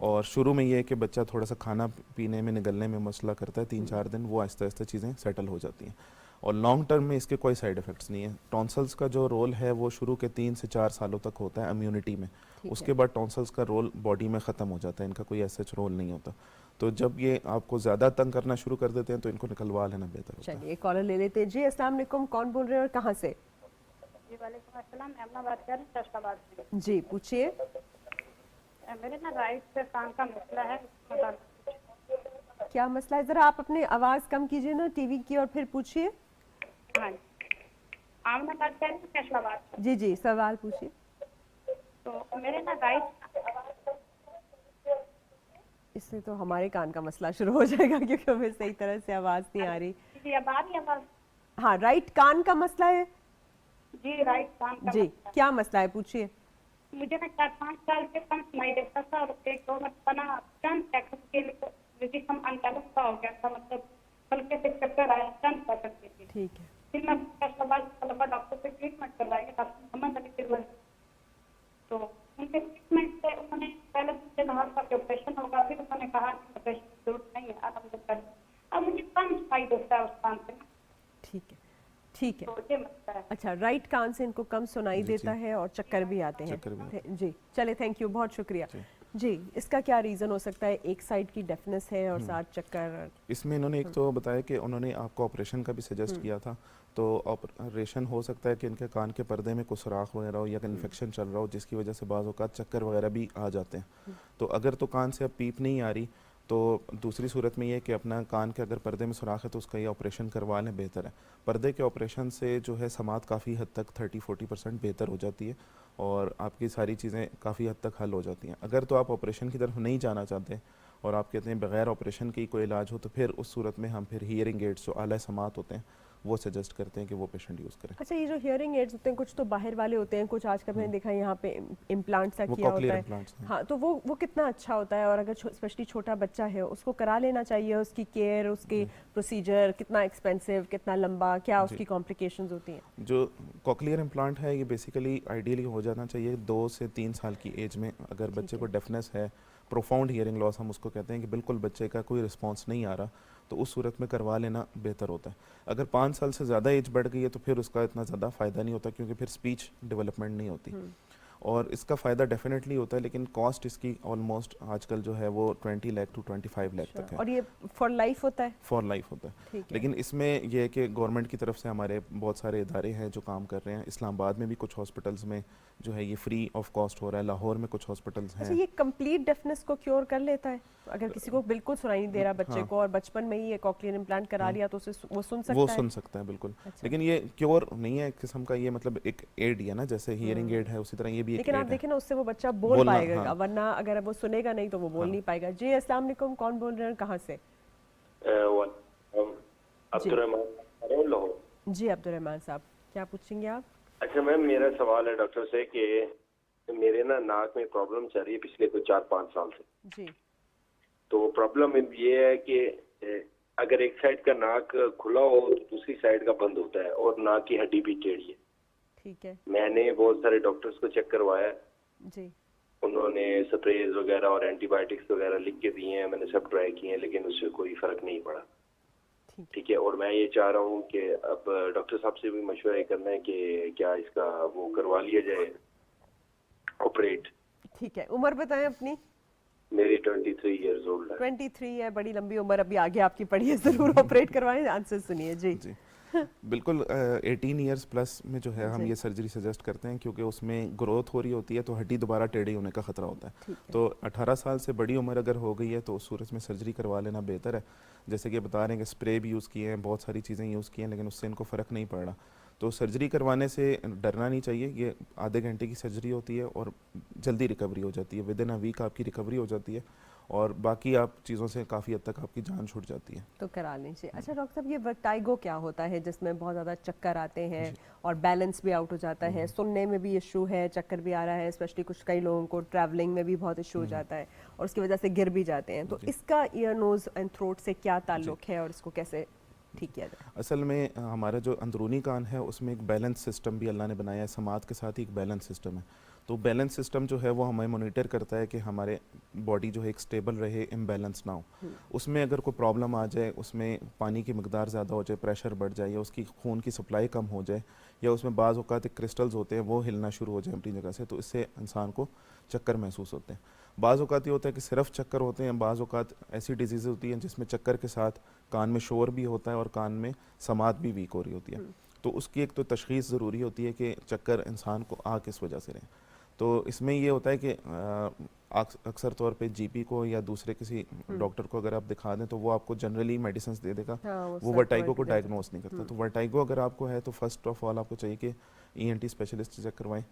और शुरू में ये है कि बच्चा थोड़ा सा खाना पीने में निगलने में मसला करता है 3-4 दिन, वो आहिस्ता आहिस्ता चीज़ें सेटल हो जाती हैं, और लॉन्ग टर्म में इसके कोई साइड इफ़ेक्ट्स नहीं है। टॉन्सिल्स का जो रोल है वो शुरू के 3 से 4 सालों तक होता है इम्यूनिटी में, उसके बाद टॉन्सिल्स का रोल बॉडी में ख़त्म हो जाता है, इनका कोई ऐसा रोल नहीं होता। तो जब ये आपको ज़्यादा तंग करना शुरू कर देते हैं तो इनको निकलवा लेना बेहतर होता है। चलिए कॉलर ले लेते हैं। जी अस्सलाम वालेकुम, कौन बोल रहे हैं और कहाँ से? जी वालेकुम अस्सलाम, मैं अपना बात कर रही हूँ फैसलाबाद से। जी पूछिए। मेरे ना राइट से कान का मसला है, उसके बाद क्या मसला है, ज़रा आप अपनी आवाज़ कम कीजिए ना टीवी की, और फिर पूछिए। हाँ जी, आमना बात कर रही हूँ फैसलाबाद से। जी जी सवाल पूछिए। तो मेरे ना राइट, इससे तो हमारे कान का मसला शुरू हो जाएगा, क्योंकि हमें सही तरह से आवाज़ नहीं आ रही। जी अब आ रही है आवाज़? हाँ, राइट कान का मसला है। जी राइट कान का जी मसला। क्या मसला है, पूछिए। मुझे ना 4-5 साल से कम सुनाई देता था, और 1-2 मरतबा ना चंद सेकंड के लिए जिसम अनबैलेंस सा हो गया था, मतलब हल्के से चक्कर आया चंद सेकंड के लिए। ठीक है। फिर मैं फैसलाबाद तलबा डॉक्टर से ट्रीटमेंट करवाई, डॉक्टर मोहम्मद अली तिरवल। तो उनके ट्रीटमेंट से उन्होंने पहले मुझसे कहा था कि ऑपरेशन होगा, फिर उन्होंने कहा कि ऑपरेशन की जरूरत नहीं है, अल्हम्दुलिल्लाह अब मुझे कम सुनाई देता है उस कान से। ठीक है ठीक है। तो ये मसला है। अच्छा, राइट कान से इनको कम सुनाई जी, देता जी। है और चक्कर भी आते हैं। चक्कर भी आते जी चले, थैंक यू, बहुत शुक्रिया। जी, इसका क्या रीज़न हो सकता है? एक साइड की डेफनेस है और साथ चक्कर। इसमें इन्होंने एक तो बताया कि उन्होंने आपको ऑपरेशन का भी सजेस्ट किया था, तो ऑपरेशन हो सकता है कि इनके कान के पर्दे में कुछ सुराख वगैरह हो या इन्फेक्शन चल रहा हो, जिसकी वजह से बाज़ औक़ात चक्कर वगैरह भी आ जाते हैं। तो अगर तो कान से अब पीप नहीं आ रही, तो दूसरी सूरत में ये है कि अपना कान के अगर पर्दे में सुराख है तो उसका ये ऑपरेशन करवा लें, बेहतर है। पर्दे के ऑपरेशन से जो है समात काफ़ी हद तक 30-40% बेहतर हो जाती है, और आपकी सारी चीज़ें काफ़ी हद तक हल हो जाती हैं। अगर तो आप ऑपरेशन की तरफ नहीं जाना चाहते और आप कहते हैं बगैर ऑपरेशन की कोई इलाज हो, तो फिर उस सूरत में हम फिर हियरिंग एड्स जो आला समात होते हैं वो सजेस्ट करते हैं कि वो पेशेंट यूज़ करें। अच्छा, ये जो हियरिंग एड्स होते हैं कुछ तो बाहर वाले होते हैं, कुछ आजकल मैंने देखा है यहाँ पे इम्प्लांट सा वो किया होता कॉकलियर है। इम्प्लांट्स हैं। हाँ, तो वो कितना अच्छा होता है, और अगर स्पेशली छोटा बच्चा है उसको करा लेना चाहिए, उसकी केयर, उसकी प्रोसीजर कितना एक्सपेंसिव, कितना लंबा, क्या उसकी कॉम्प्लिकेशंस होती हैं? जो कॉकलियर इम्प्लांट है ये बेसिकली आइडियली हो जाना चाहिए 2 से 3 साल की एज में। अगर बच्चे को डेफनेस है, प्रोफाउंड हियरिंग लॉस हम उसको कहते हैं कि बिल्कुल बच्चे का कोई रिस्पांस नहीं आ रहा, तो उस सूरत में करवा लेना बेहतर होता है। अगर 5 साल से ज़्यादा एज बढ़ गई है तो फिर उसका इतना ज़्यादा फ़ायदा नहीं होता, क्योंकि फिर स्पीच डेवलपमेंट नहीं होती। और इसका फ़ायदा डेफिनेटली होता है, लेकिन कॉस्ट इसकी ऑलमोस्ट आजकल जो है वो 20 लाख टू 25 लाख तक है। और ये फॉर लाइफ होता है? फॉर लाइफ होता है। ठीक है। लेकिन इसमें यह है कि गवर्नमेंट की तरफ से हमारे बहुत सारे इदारे हैं जो काम कर रहे हैं। इस्लामाबाद में भी कुछ हॉस्पिटल्स में जो है ये फ्री ऑफ कॉस्ट हो रहा है, लाहौर में कुछ हॉस्पिटल्स अच्छा, हैं। ये कंप्लीट डेफनेस को क्योर कर लेता है? अगर किसी को बिल्कुल सुनाई नहीं दे रहा बच्चे हाँ। को, और बचपन में ही ये कॉकलियर इम्प्लांट करा लिया, तो उसे वो सुन सकता वो है? सुन सकता है बिल्कुल। अच्छा। लेकिन ये क्योर नहीं है एक किस्म का, ये मतलब एक एड ही है ना, जैसे हियरिंग एड है उसी तरह ये भी एक लेकिन आप एड है। देखें ना, उससे वो बच्चा बोल बोलना, पाएगा, हाँ। वरना अगर वो सुनेगा नहीं तो वो बोल नहीं पाएगा। जी अस्सलाम वालेकुम, कौन बोल रहे हैं, कहाँ से? अब्दुर्रहमान लाहौर। जी अब्दुर्रहमान साहब, क्या पूछेंगे आप? अच्छा मैम, मेरा सवाल है डॉक्टर से कि मेरे ना नाक में प्रॉब्लम चल रही है पिछले कोई 4-5 साल से। जी। तो प्रॉब्लम ये है कि अगर एक साइड का नाक खुला हो तो दूसरी साइड का बंद होता है और नाक की हड्डी भी टेढ़ी है। ठीक है मैंने बहुत सारे डॉक्टर्स को चेक करवाया, जी। उन्होंने स्प्रेज वगैरह और एंटीबायोटिक्स वगैरह लिख के दिए हैं, मैंने सब ट्राई किए हैं, लेकिन उससे कोई फर्क नहीं पड़ा। ठीक है, और मैं ये चाह रहा हूँ कि अब डॉक्टर साहब से भी मशवरा ये करना है कि क्या इसका वो करवा लिया जाए, ऑपरेट। ठीक है, उम्र बताएं अपनी। मेरी 23 इयर्स ओल्ड है। 23 है, बड़ी लंबी उम्र अभी आगे आपकी पड़ी है, जरूर ऑपरेट करवाएं। आंसर सुनिए जी। जी बिल्कुल 18 इयर्स प्लस में जो है हम ये सर्जरी सजेस्ट करते हैं, क्योंकि उसमें ग्रोथ हो रही होती है तो हड्डी दोबारा टेढ़ी होने का खतरा होता है। तो 18 साल से बड़ी उम्र अगर हो गई है तो उस सूरत में सर्जरी करवा लेना बेहतर है। जैसे कि बता रहे हैं कि स्प्रे भी यूज़ किए हैं, बहुत सारी चीज़ें यूज़ की हैं, लेकिन उससे इनको फ़र्क नहीं पड़ रहा। तो सर्जरी करवाने से डरना नहीं चाहिए। ये आधे घंटे की सर्जरी होती है और जल्दी रिकवरी हो जाती है, विद इन अ वीक आपकी रिकवरी हो जाती है और बाकी आप चीज़ों से काफ़ी हद तक आपकी जान छूट जाती है। तो करा लीजिए। अच्छा डॉक्टर साहब, ये वर्टाइगो क्या होता है जिसमें बहुत ज़्यादा चक्कर आते हैं और बैलेंस भी आउट हो जाता है? सुनने में भी इशू है, चक्कर भी आ रहा है, स्पेशली कुछ कई लोगों को ट्रैवलिंग में भी बहुत इशू हो जाता है और उसकी वजह से गिर भी जाते हैं। तो इसका ईयर नोज एंड थ्रोट से क्या ताल्लुक है और इसको कैसे ठीक किया जाए? असल में हमारा जो अंदरूनी कान है उसमें एक बैलेंस सिस्टम भी अल्लाह ने बनाया है, समात के साथ ही एक बैलेंस सिस्टम है। तो बैलेंस सिस्टम जो है वो हमें मॉनिटर करता है कि हमारे बॉडी जो है एक स्टेबल रहे, इम्बैलेंस ना हो। उसमें अगर कोई प्रॉब्लम आ जाए, उसमें पानी की मकदार ज़्यादा हो जाए, प्रेशर बढ़ जाए, या उसकी खून की सप्लाई कम हो जाए, या उसमें बाज़ औक़ात क्रिस्टल्स होते हैं वो हिलना शुरू हो जाए अपनी जगह से, तो इससे इंसान को चक्कर महसूस होते हैं। बाज़ औक़ात ये होता है कि सिर्फ चक्कर होते हैं, बाज़ औक़ात ऐसी डिजीज़ होती हैं जिसमें चक्कर के साथ कान में शोर भी होता है और कान में समात भी वीक हो रही होती है। तो उसकी एक तो तशख़ीस ज़रूरी होती है कि चक्कर इंसान को आ किस वजह से रहे। तो इसमें ये होता है कि अक्सर तौर पे जीपी को या दूसरे किसी डॉक्टर को अगर आप दिखा दें तो वो आपको जनरली मेडिसिन दे देगा। वो वर्टाइगो को डायग्नोस नहीं करता। तो वर्टाइगो अगर आपको है तो फर्स्ट ऑफ ऑल आपको चाहिए कि ईएनटी स्पेशलिस्ट चेक करवाएं।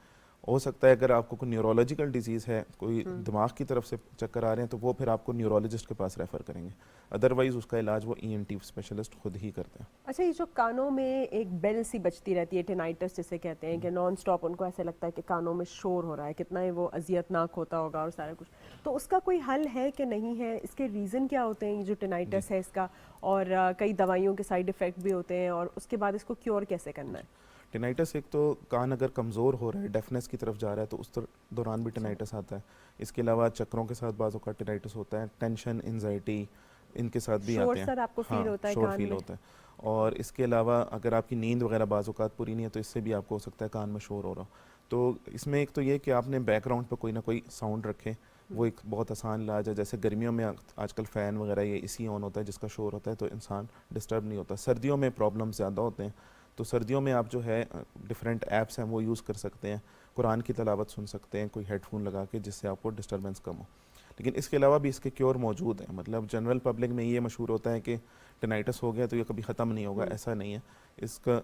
हो सकता है अगर आपको कोई न्यूरोलॉजिकल डिजीज़ है, कोई दिमाग की तरफ से चक्कर आ रहे हैं, तो वो फिर आपको न्यूरोलॉजिस्ट के पास रेफ़र करेंगे। अदरवाइज़ उसका इलाज वो ईएनटी स्पेशलिस्ट खुद ही करते हैं। अच्छा, ये जो कानों में एक बेल सी बजती रहती है, टिनाइटस जिसे कहते हैं, कि नॉन स्टॉप उनको ऐसे लगता है कि कानों में शोर हो रहा है, कितना ही वो अजियतनाक होता होगा और सारा कुछ, तो उसका कोई हल है कि नहीं है? इसके रीज़न क्या होते हैं, ये जो टिनाइटस है इसका? और कई दवाइयों के साइड इफ़ेक्ट भी होते हैं, और उसके बाद इसको क्योर कैसे करना है? टिनाइटस एक तो कान अगर कमज़ोर हो रहा है, डेफनेस की तरफ जा रहा है, तो उस दौरान भी टिनाइटस आता है। इसके अलावा चक्करों के साथ बाज़ों का टिनाइटस होता है, टेंशन, एंजाइटी इनके साथ भी आते हैं। सर आपको फील होता है शोर कान फील में? होता है। और इसके अलावा अगर आपकी नींद वगैरह बाज़ औक़ात पूरी नहीं है तो इससे भी आपको हो सकता है कान में शोर हो रहा हो। तो इसमें एक तो ये कि आपने बैकग्राउंड पर कोई ना कोई साउंड रखें, वो एक बहुत आसान इलाज है। जैसे गर्मियों में आजकल फ़ैन वगैरह ये एसी ऑन होता है जिसका शोर होता है, तो इंसान डिस्टर्ब नहीं होता। सर्दियों में प्रॉब्लम ज़्यादा होते हैं, तो सर्दियों में आप जो है डिफरेंट ऐप्स हैं वो यूज़ कर सकते हैं, कुरान की तिलावत सुन सकते हैं कोई हेडफोन लगा के, जिससे आपको डिस्टर्बेंस कम हो। लेकिन इसके अलावा भी इसके क्योर मौजूद हैं। मतलब जनरल पब्लिक में ये मशहूर होता है कि टिनाइटस हो गया तो ये कभी ख़त्म नहीं होगा, ऐसा नहीं है। इसका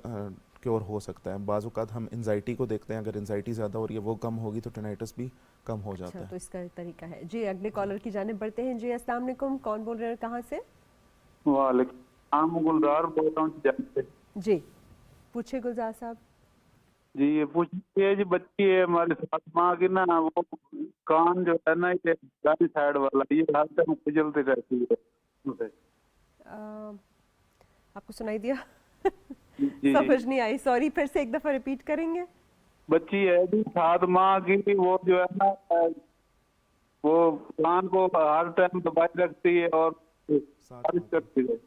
क्योर हो सकता है। बाज़ औक़ात हम एंजाइटी को देखते हैं, अगर एंजाइटी ज़्यादा हो रही है वो कम होगी तो टिनाइटस भी कम हो जाता है। तो इसका तरीका है जी। अगले कॉलर की जानिब बढ़ते हैं जी। अस्सलाम वालेकुम, कौन बोल रहे हैं, कहाँ से? वालेकुम, गुलजार बोल रहा हूँ जी, पूछे गुलजार साहब। जी, ये पूछिए जी, बच्ची है हमारे साथ, माँ की ना वो कान जो है ना ये दाहिनी साइड वाला ये हर टाइम खुजलते रहती है। आपको सुनाई दिया? जी, समझ नहीं आई, सॉरी, फिर से एक दफा रिपीट करेंगे? बच्ची है जी साथ माँ की, वो जो है ना वो कान को हर टाइम दबाए रखती है और बारिश करती है।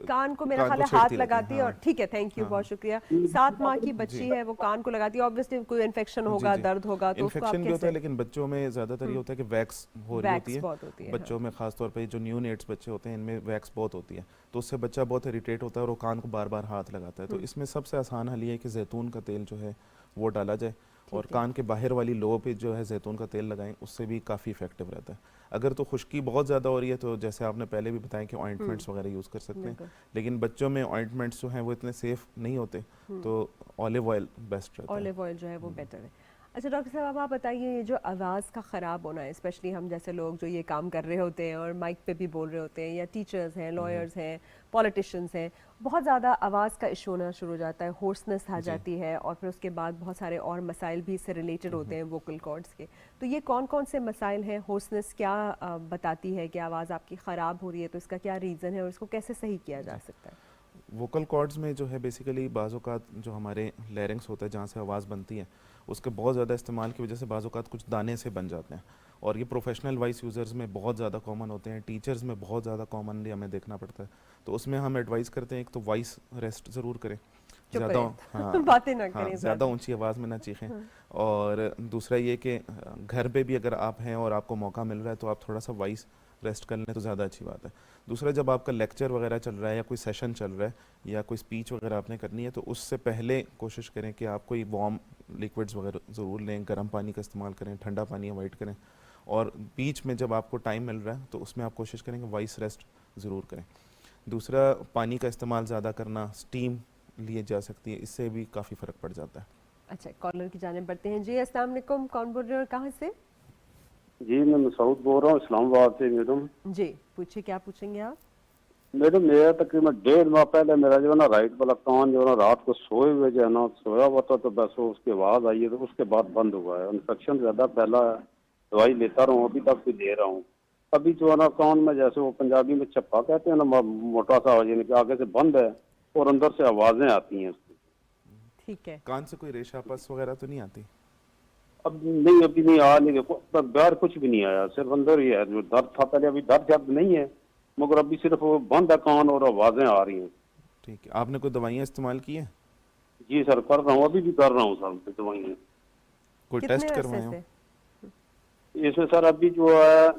कान को मेरा ख्याल है हाथ लगाती है और ठीक है, थैंक यू, बहुत शुक्रिया। 7 माह की बच्ची है, वो कान को लगाती है, ऑब्वियसली कोई इन्फेक्शन होगा, दर्द होगा, तो उसको आप इन्फेक्शन भी होता है, कैसे? लेकिन बच्चों में ज़्यादातर ये होता है कि वैक्स हो रही होती है बच्चों में, खास तौर पे जो न्यू नेट्स बच्चे होते हैं इनमें वैक्स बहुत होती है, तो उससे बच्चा बहुत इरिटेट होता है और वो कान को बार बार हाथ लगाता है। तो इसमें सबसे आसान हल ये है कि जैतून का तेल जो है वो डाला जाए और कान के बाहर वाली लो पे जो है जैतून का तेल लगाएं, उससे भी काफ़ी इफेक्टिव रहता है। अगर तो खुश्की बहुत ज़्यादा हो रही है तो जैसे आपने पहले भी बताया कि ऑइंटमेंट्स वगैरह यूज़ कर सकते हैं, लेकिन बच्चों में ऑइंटमेंट्स जो हैं वो इतने सेफ नहीं होते, तो ऑलिव ऑयल बेस्ट रहता है। ऑलिव ऑयल जो है वो बेटर है। अच्छा डॉक्टर साहब, आप बताइए, ये जो आवाज़ का ख़राब होना है, स्पेशली हम जैसे लोग जो ये काम कर रहे होते हैं और माइक पे भी बोल रहे होते हैं, या टीचर्स हैं, लॉयर्स हैं, पॉलिटिशियंस हैं, बहुत ज़्यादा आवाज़ का इशू होना शुरू हो जाता है, होर्सनेस आ जाती है, और फिर उसके बाद बहुत सारे और मसाइल भी इससे रिलेटेड होते हैं वोकल कॉर्ड्स के। तो ये कौन कौन से मसाइल हैं? होर्सनेस क्या बताती है कि आवाज़ आपकी ख़राब हो रही है, तो इसका क्या रीज़न है और इसको कैसे सही किया जा सकता है? वोकल कॉर्ड्स में जो है बेसिकली बाज़ औक़ात जो हमारे लैरिंग्स होता है जहाँ से आवाज़ बनती है, उसके बहुत ज़्यादा इस्तेमाल की वजह से बाज़ औक़ात कुछ दाने से बन जाते हैं, और ये प्रोफेशनल वॉइस यूज़र्स में बहुत ज़्यादा कॉमन होते हैं, टीचर्स में बहुत ज़्यादा कॉमनली हमें देखना पड़ता है। तो उसमें हम एडवाइस करते हैं एक तो वॉइस रेस्ट ज़रूर करें, ज़्यादा बातें ना करें, ज़्यादा ऊंची आवाज़ में ना चीखें। और दूसरा ये कि घर पे भी अगर आप हैं और आपको मौका मिल रहा है तो आप थोड़ा सा वॉइस रेस्ट कर लें तो ज़्यादा अच्छी बात है। दूसरा, जब आपका लेक्चर वगैरह चल रहा है या कोई सेशन चल रहा है या कोई स्पीच वगैरह आपने करनी है, तो उससे पहले कोशिश करें कि आप कोई वार्म लिक्विड्स वगैरह ज़रूर लें, गर्म पानी का इस्तेमाल करें, ठंडा पानी अवॉइड करें। और बीच में जब आपको टाइम मिल रहा है तो उसमें आप कोशिश करें कि वॉइस रेस्ट ज़रूर करें। दूसरा, पानी का इस्तेमाल ज़्यादा करना, स्टीम लिए जा सकती है, इससे भी काफ़ी फ़र्क पड़ जाता है। अच्छा, कॉलर की जाने बढ़ते हैं जी। अस्सलाम वालेकुम, कौन बोल रहे हो और कहाँ से? जी मैं मसूद बोल रहा हूँ इस्लामाबाद से। मैडम जी पूछिए, क्या पूछेंगे आप? मैडम मेरा तकरीबन 1.5 माह पहले मेरा जो है ना राइट वाला कान जो है ना रात को सोए हुए जो है ना सोया हुआ था, तो बस वो उसकी आवाज़ आई है तो उसके बाद बंद हुआ है। इन्फेक्शन ज़्यादा फैला है, दवाई लेता रहा हूँ, अभी तक भी ले रहा हूँ। अभी जो है ना कान में जैसे वो पंजाबी में चप्पा कहते हैं ना, मोटा सा यानी कि आगे से बंद है और अंदर से आवाज़ें आती हैं उसकी। ठीक है। कान से कोई रेशा पस वगैरह तो नहीं आती? अब नहीं, अभी नहीं आ नहीं, बाहर कुछ भी नहीं आया, सिर्फ अंदर ही है। जो दर्द था पहले, अभी दर्द नहीं है, मगर अभी सिर्फ वो बंद है कान और आवाजें आ रही हैं। ठीक है। आपने कोई दवाइयाँ इस्तेमाल की है? जी सर कर रहा हूँ, अभी भी कर रहा हूँ सर दवाइयाँ। कोई टेस्ट करवाए हो? इसमें सर अभी जो है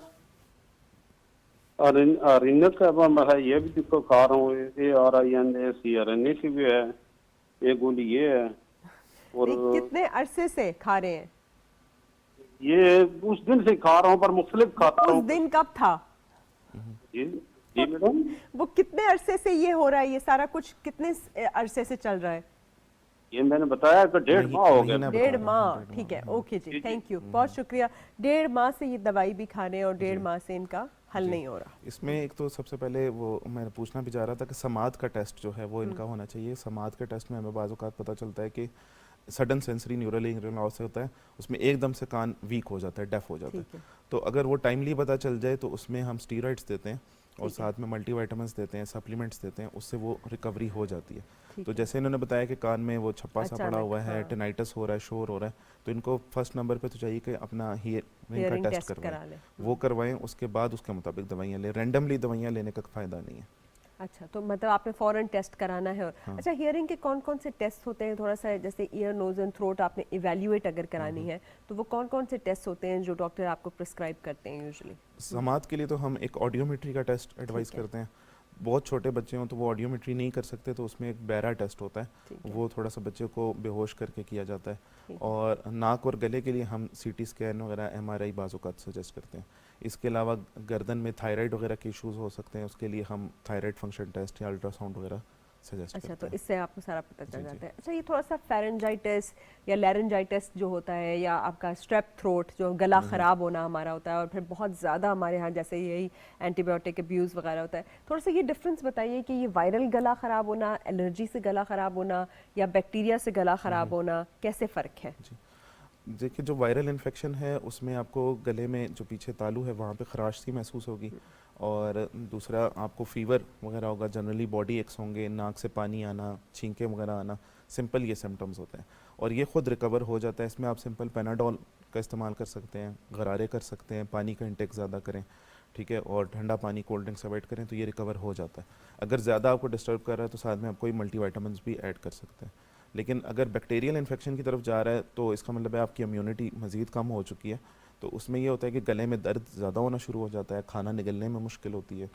रिनस का है, ये भी तो खा रहा हूँ, ARINAC की भी है, एक गोली ये है। और कितने अरसे से खा रहे हैं? ये उस दिन से खा रहा हूँ, पर मुख्तलिफ खाता हूँ। उस दिन कब था? जी जी मैडम, वो कितने अरसे से ये हो रहा है, ये सारा कुछ कितने अरसे से चल रहा है? ये मैंने बताया कि 1.5 माह हो गया। 1.5 माह, ठीक है, ओके जी, थैंक यू, बहुत शुक्रिया। 1.5 माह से ये दवाई भी खा रहे हैं और 1.5 माह से इनका हल नहीं हो रहा। इसमें एक तो सबसे पहले वो मैं पूछना भी चाह रहा था कि समाद का टेस्ट जो है वो इनका होना चाहिए। समाद के टेस्ट में हमें बाज़ औक़ात पता चलता है कि सडन सेंसरी न्यूरल लॉस होता है, उसमें एकदम से कान वीक हो जाता है, डेफ हो जाता है। तो अगर वो टाइमली पता चल जाए तो उसमें हम स्टीरॉइड्स देते हैं और साथ में मल्टीविटामिन्स देते हैं, सप्लीमेंट्स देते हैं, उससे वो रिकवरी हो जाती है। तो जैसे इन्होंने बताया कि कान में वो छप्पा सा पड़ा हुआ है, टिनाइटस हो रहा है, शोर हो रहा है, तो इनको फर्स्ट नंबर पे तो चाहिए कि अपना हियरिंग का टेस्ट करवाएं, वो करवाएं, उसके बाद उसके मुताबिक दवाइयाँ लें। रैंडमली दवाइयाँ लेने का फ़ायदा नहीं है। अच्छा, तो मतलब आपने फौरन टेस्ट कराना है। और अच्छा, हियरिंग के कौन कौन से टेस्ट होते हैं? थोड़ा सा जैसे ईयर, नोज एंड थ्रोट आपने इवैल्यूएट अगर करानी है तो वो कौन कौन से टेस्ट होते हैं जो डॉक्टर आपको प्रिस्क्राइब करते हैं यूजुअली? समात के लिए तो हम एक ऑडियोमेट्री का टेस्ट एडवाइस करते हैं। बहुत छोटे बच्चे हों तो वो ऑडियोमेट्री नहीं कर सकते, तो उसमें एक बैरा टेस्ट होता है, वो थोड़ा सा बच्चे को बेहोश करके किया जाता है। और नाक और गले के लिए हम CT स्कैन वगैरह, MRI बाज़ औक़ात सजेस्ट करते हैं। इसके अलावा गर्दन में थायराइड वगैरह के इश्यूज़ हो सकते हैं, उसके लिए हम थायराइड फंक्शन टेस्ट या अल्ट्रासाउंड वगैरह सजेस्ट करते हैं। अच्छा, तो इससे आपको सारा पता चल जाता है। अच्छा, ये थोड़ा सा फेरेंजाइटिस या लैरेंजाइटिस जो होता है, या आपका स्ट्रेप थ्रोट जो गला ख़राब होना हमारा होता है, और फिर बहुत ज़्यादा हमारे यहाँ जैसे यही एंटीबायोटिक अब्यूज़ वगैरह होता है, थोड़ा सा ये डिफरेंस बताइए कि ये वायरल गला ख़राब होना, एलर्जी से गला ख़राब होना या बैक्टीरिया से गला ख़राब होना, कैसे फ़र्क है? देखिए, जो वायरल इन्फेक्शन है उसमें आपको गले में जो पीछे तालू है वहाँ पे खराश सी महसूस होगी, और दूसरा आपको फीवर वगैरह होगा, जनरली बॉडी एक्स होंगे, नाक से पानी आना, छींके वगैरह आना, सिंपल ये सिम्टम्स होते हैं और ये खुद रिकवर हो जाता है। इसमें आप सिंपल पेनाडोल का इस्तेमाल कर सकते हैं, गरारे कर सकते हैं, पानी का इंटेक ज़्यादा करें, ठीक है, और ठंडा पानी, कोल्ड ड्रिंक्स अवॉइड करें, तो ये रिकवर हो जाता है। अगर ज़्यादा आपको डिस्टर्ब कर रहा है तो साथ में आप कोई मल्टीविटामिन्स भी ऐड कर सकते हैं। लेकिन अगर बैक्टीरियल इन्फेक्शन की तरफ जा रहा है तो इसका मतलब है आपकी इम्यूनिटी मज़ीद कम हो चुकी है, तो उसमें ये होता है कि गले में दर्द ज़्यादा होना शुरू हो जाता है, खाना निगलने में मुश्किल होती है,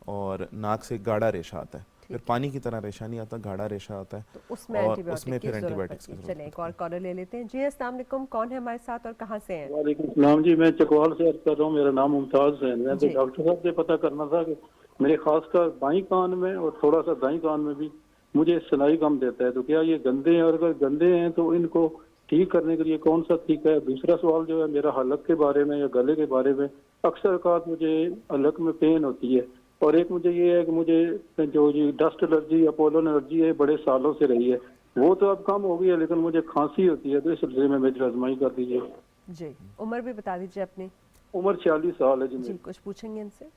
और नाक से गाढ़ा रेशा आता है, फिर पानी की तरह रेशा नहीं आता, गाढ़ा रेशा आता है, तो उसमें और उसमें फिर एंटीबायोटिक्स की चलें एक और कॉलर ले लेते हैं। जी अस्सलाम वालेकुम, कौन है हमारे साथ और कहाँ से हैं? वालेकुम सलाम जी, मैं चकवाल से अर्ज कर रहा हूँ, मेरा नाम मुमताज है। मैं तो डॉक्टर साहब से पता करना था कि मेरे खासकर बाईं कान में और थोड़ा सा दाईं कान में भी मुझे सुनाई कम देता है, तो क्या ये गंदे हैं? और अगर गंदे हैं तो इनको ठीक करने के लिए कौन सा ठीक है? दूसरा सवाल जो है मेरा हलक के बारे में या गले के बारे में, अक्सर औकात मुझे हलक में पेन होती है, और एक मुझे ये है कि मुझे जो ये डस्ट एलर्जी या पोलन एलर्जी है बड़े सालों से रही है, वो तो अब कम हो गई है, लेकिन मुझे खांसी होती है, तो इस सिलसिले में मेरी आजमाई कर दीजिए। जी, उम्र भी बता दीजिए अपनी। उम्र 46 साल है जी। जी, कुछ पूछेंगे इनसे?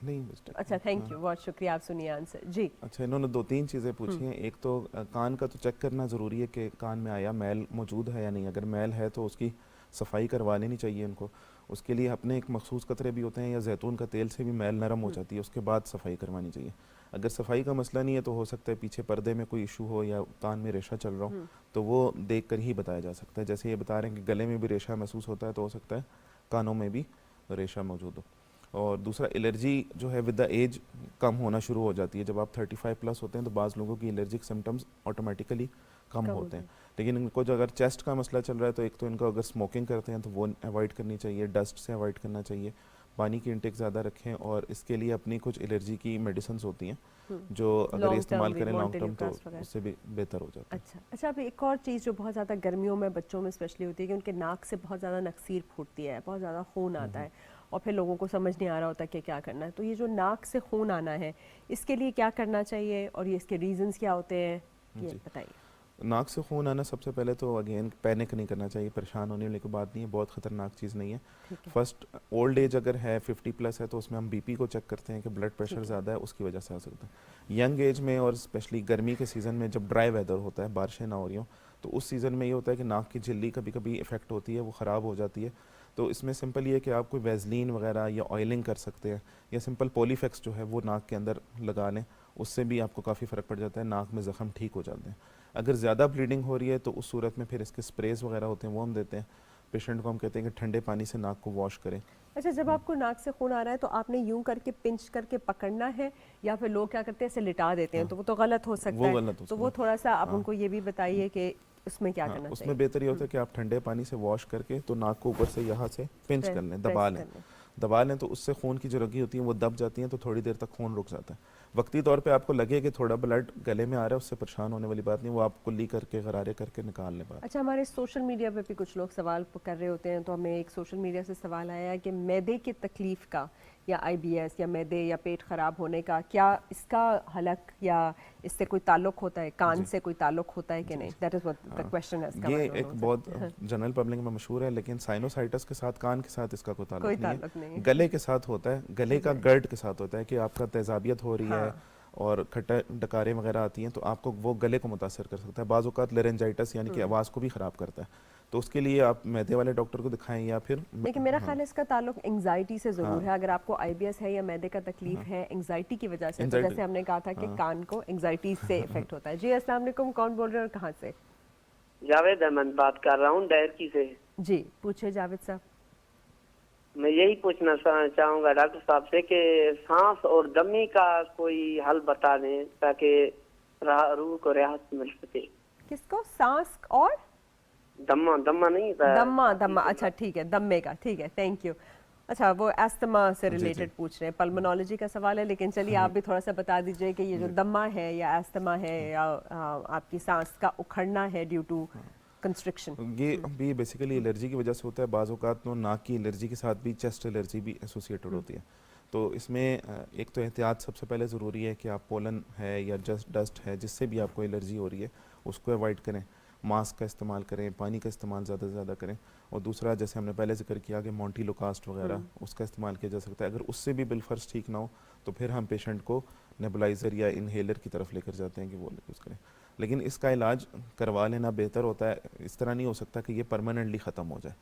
नहीं मिस्टर। अच्छा, थैंक यू, बहुत शुक्रिया, आप सुनिए आंसर। जी, अच्छा, इन्होंने 2-3 चीज़ें पूछी हैं। एक तो कान का तो चेक करना ज़रूरी है कि कान में आया मैल मौजूद है या नहीं। अगर मैल है तो उसकी सफाई करवा लेनी चाहिए इनको। उसके लिए अपने एक मखसूस कतरे भी होते हैं, या जैतून का तेल से भी मैल नरम हो जाती है, उसके बाद सफाई करवानी चाहिए। अगर सफाई का मसला नहीं है तो हो सकता है पीछे पर्दे में कोई इशू हो या कान में रेशा चल रहा हो, तो वो देख कर ही बताया जा सकता है। जैसे ये बता रहे हैं कि गले में भी रेशा महसूस होता है, तो हो सकता है कानों में भी रेशा मौजूद हो। और दूसरा, एलर्जी जो है विद द एज कम होना शुरू हो जाती है। जब आप 35 प्लस होते हैं तो बाज़ लोगों की एलर्जिक सिम्टम्स ऑटोमेटिकली कम होते हैं। लेकिन इनको जो अगर चेस्ट का मसला चल रहा है तो एक तो इनको अगर स्मोकिंग करते हैं तो वो अवॉइड करनी चाहिए, डस्ट से अवॉइड करना चाहिए, पानी की इंटेक ज़्यादा रखें, और इसके लिए अपनी कुछ एलर्जी की मेडिसिन होती हैं जो अगर इस्तेमाल करें लॉन्ग टर्म तो उससे भी बेहतर हो जाता है। अच्छा, अब एक और चीज़ जो बहुत ज़्यादा गर्मियों में बच्चों में स्पेशली होती है कि उनके नाक से बहुत ज़्यादा नक्सीर फूटती है, बहुत ज़्यादा खून आता है, और फिर लोगों को समझ नहीं आ रहा होता कि क्या करना है। तो ये जो नाक से खून आना है, इसके लिए क्या करना चाहिए और ये इसके रीजंस क्या होते हैं, ये बताइए। नाक से खून आना, सबसे पहले तो अगेन पैनिक नहीं करना चाहिए, परेशान होने वाली कोई बात नहीं है, बहुत ख़तरनाक चीज़ नहीं है। फर्स्ट, ओल्ड एज अगर है 50 प्लस है तो उसमें हम बीपी को चेक करते हैं कि ब्लड प्रेशर ज़्यादा है, उसकी वजह से आ सकता है। यंग एज में और स्पेशली गर्मी के सीज़न में जब ड्राई वेदर होता है, बारिशें ना हो रही हों, तो उस सीज़न में ये होता है कि नाक की झिल्ली कभी कभी इफेक्ट होती है, वो ख़राब हो जाती है। तो इसमें सिंपल ये कि आप कोई वैसलीन वगैरह या ऑयलिंग कर सकते हैं, या सिंपल पॉलीफेक्स जो है वो नाक के अंदर लगा लें, उससे भी आपको काफ़ी फ़र्क पड़ जाता है, नाक में ज़ख़म ठीक हो जाते हैं। अगर ज़्यादा ब्लीडिंग हो रही है तो उस सूरत में फिर इसके स्प्रेज वगैरह होते हैं, वो हम देते हैं पेशेंट को। हम कहते हैं कि ठंडे पानी से नाक को वॉश करें। अच्छा, जब आपको नाक से खून आ रहा है तो आपने यूं करके पिंच करके पकड़ना है, या फिर लोग क्या करते हैं ऐसे लिटा देते हैं, तो वो तो गलत हो सकता है, तो वो थोड़ा सा आप उनको ये भी बताइए कि उसमें क्या करना चाहिए। उसमें बेहतर ये होता है कि आप ठंडे पानी से वॉश करके तो नाक को ऊपर से यहाँ से पिंच कर लें, दबा लें, तो उससे खून की जो रगी होती है वो दब जाती हैं, तो थोड़ी देर तक खून रुक जाता है। वक्ती तौर पे आपको लगे कि थोड़ा ब्लड गले में आ रहा है, उससे परेशान होने वाली बात नहीं, वो आप कुल्ली करके गरारे करके निकाल लें बात। अच्छा, हमारे सोशल मीडिया पे भी कुछ लोग सवाल कर रहे होते हैं, तो हमें एक सोशल मीडिया से सवाल आया है कि मैदे की तकलीफ़ का, या IBS या मैदे या पेट ख़राब होने का, क्या इसका हलक या इससे कोई ताल्लुक होता है, कान से कोई ताल्लुक होता है कि नहीं? That is what the question has come. ये एक बहुत जनरल पब्लिक में मशहूर है, लेकिन साइनोसाइटिस के साथ कान के साथ इसका कोई ताल्लुक नहीं है। गले के साथ होता है, गले का गर्ड के साथ होता है कि आपका तेजाबियत हो रही है और खट्टा डकारें वगैरह आती हैं, तो आपको वो गले को मुतासर कर सकता है। बाज़ औक़ात लेरेंजाइटिस यानी कि आवाज़ को भी ख़राब करता है, तो उसके लिए आप मैदे वाले डॉक्टर को दिखाएं, या फिर लेकिन मेरा ख्याल है इसका ताल्लुक एंग्जाइटी से ज़रूर है। अगर आपको IBS है या मैदे का तकलीफ है एंग्जाइटी की वजह से, तो जैसे हमने कहा था कि कान को एंग्जाइटी से इफेक्ट होता है। जी, अस्सलाम वालेकुम, कौन बोल रहे हैं और कहाँ से? जावेद अहमद बात कर रहा हूँ डैरकी से। जी, पूछिए जावेद साहब। मैं यही पूछना चाहूँगा डॉक्टर साहब से कि सांस और दमी का कोई हल बता दें ताकि रूह को राहत मिल सके। किसको? सांस और दम्मा नहीं था। दम्मा, अच्छा ठीक है, दम्मे का, ठीक है, थैंक यू। अच्छा, वो एस्थमा से रिलेटेड पूछ रहे हैं, पल्मोनोलॉजी का सवाल है, लेकिन चलिए आप भी थोड़ा सा बता दीजिए कि ये जो दम्मा है या एस्थमा है या आपकी सांस का उखड़ना है ड्यू टू कंस्ट्रिक्शन, ये भी बेसिकली एलर्जी की वजह से होता है। बाज़ औक़ात तो नाक की एलर्जी के साथ भी चेस्ट एलर्जी भी एसोसिएटेड होती है। तो इसमें एक तो एहतियात सबसे पहले ज़रूरी है कि आप पोलन है या जस्ट डस्ट है जिससे भी आपको एलर्जी हो रही है उसको अवॉइड करें, मास्क का इस्तेमाल करें, पानी का इस्तेमाल ज़्यादा से ज़्यादा करें। और दूसरा, जैसे हमने पहले जिक्र किया कि मोंटीलोकास्ट वगैरह उसका इस्तेमाल किया जा सकता है। अगर उससे भी बिलफर्ज ठीक ना हो तो फिर हम पेशेंट को नेबुलाइज़र या इनहेलर की तरफ लेकर जाते हैं कि वो यूज़ करें। लेकिन इसका इलाज करवा लेना बेहतर होता है। इस तरह नहीं हो सकता कि ये परमानेंटली ख़त्म हो जाए।